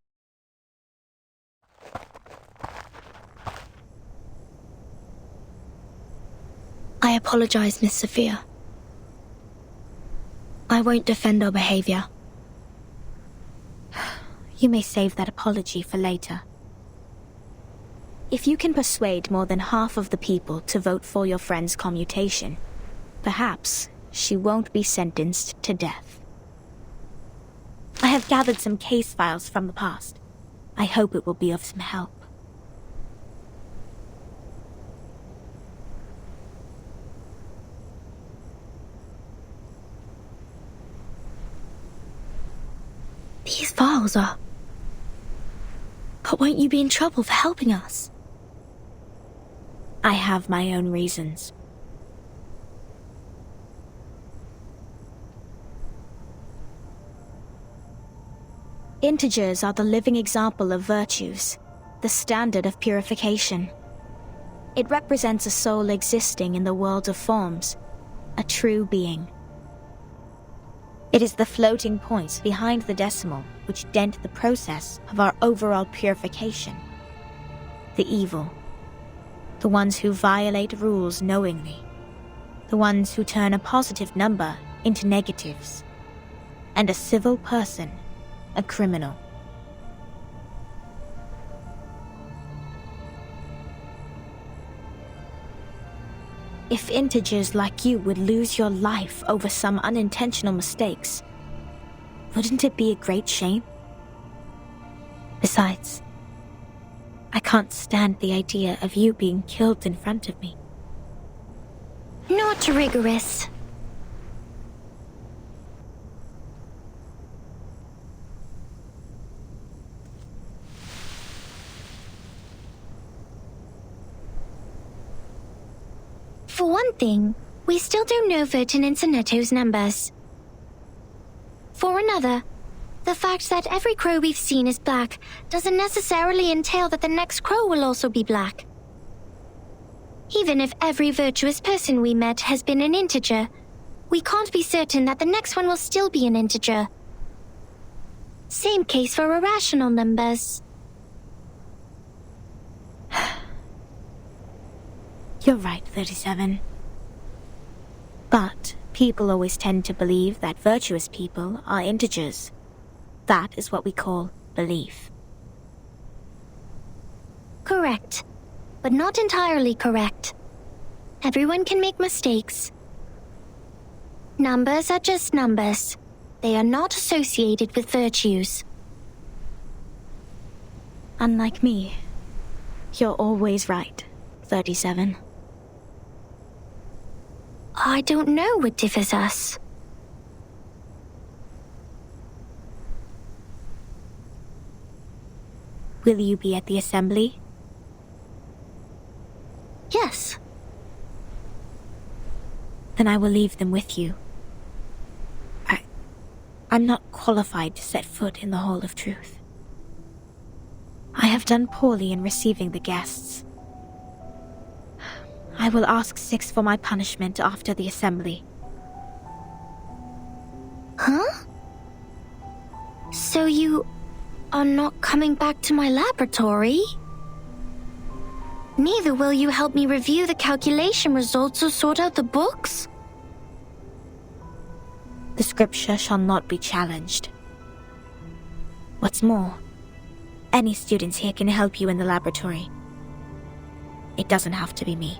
I apologize, Miss Sophia. I won't defend our behavior. You may save that apology for later. If you can persuade more than half of the people to vote for your friend's commutation, perhaps she won't be sentenced to death. I have gathered some case files from the past. I hope it will be of some help. These files are... But won't you be in trouble for helping us? I have my own reasons. Integers are the living example of virtues, the standard of purification. It represents a soul existing in the world of forms, a true being. It is the floating points behind the decimal which dent the process of our overall purification. The evil. The ones who violate rules knowingly. The ones who turn a positive number into negatives. And a civil person, a criminal. If integers like you would lose your life over some unintentional mistakes, wouldn't it be a great shame? Besides, I can't stand the idea of you being killed in front of me. Not rigorous. For one thing, we still don't know Vertin and Sonetto's numbers. For another, the fact that every crow we've seen is black doesn't necessarily entail that the next crow will also be black. Even if every virtuous person we met has been an integer, we can't be certain that the next one will still be an integer. Same case for irrational numbers. You're right, 37. But people always tend to believe that virtuous people are integers. That is what we call belief. Correct, but not entirely correct. Everyone can make mistakes. Numbers are just numbers. They are not associated with virtues. Unlike me, you're always right, 37. I don't know what differs us. Will you be at the assembly? Yes. Then I will leave them with you. I'm not qualified to set foot in the Hall of Truth. I have done poorly in receiving the guests. I will ask 6 for my punishment after the assembly. Huh? So you are not coming back to my laboratory? Neither will you help me review the calculation results or sort out the books? The scripture shall not be challenged. What's more, any students here can help you in the laboratory. It doesn't have to be me.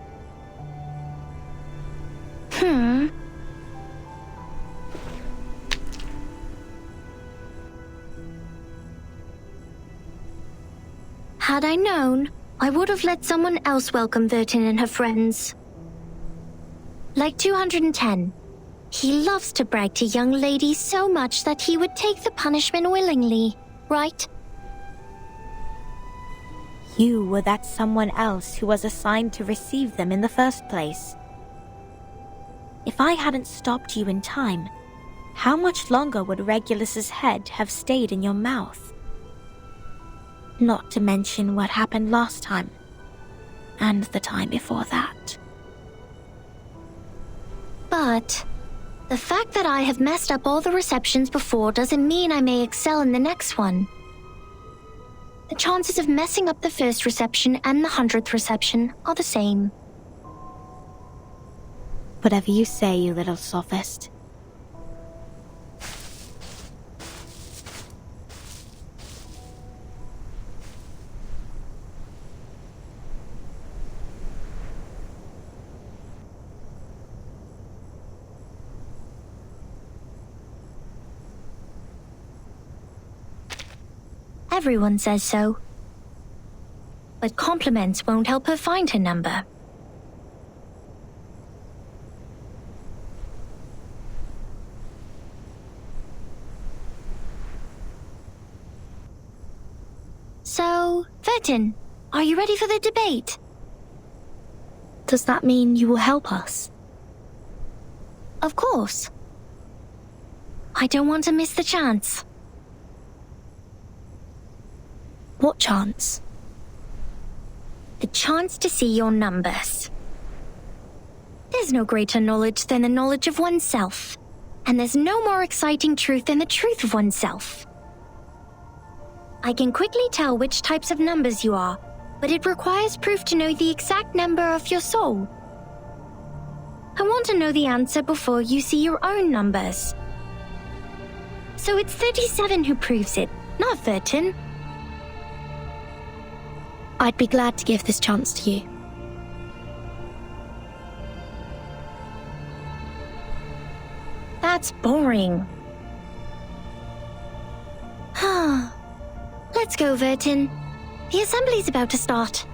Had I known, I would have let someone else welcome Vertin and her friends. Like 210. He loves to brag to young ladies so much that he would take the punishment willingly, right? You were that someone else who was assigned to receive them in the first place. If I hadn't stopped you in time, how much longer would Regulus's head have stayed in your mouth? Not to mention what happened last time. and the time before that. But the fact that I have messed up all the receptions before doesn't mean I may excel in the next one. The chances of messing up the first reception and the 100th reception are the same. Whatever you say, you little sophist. Everyone says so. But compliments won't help her find her number. So, Vertin, are you ready for the debate? Does that mean you will help us? Of course. I don't want to miss the chance. What chance? The chance to see your numbers. There's no greater knowledge than the knowledge of oneself, and there's no more exciting truth than the truth of oneself. I can quickly tell which types of numbers you are, but it requires proof to know the exact number of your soul. I want to know the answer before you see your own numbers. So it's 37 who proves it, not Vertin. I'd be glad to give this chance to you. That's boring. Let's go, Vertin. The assembly's about to start.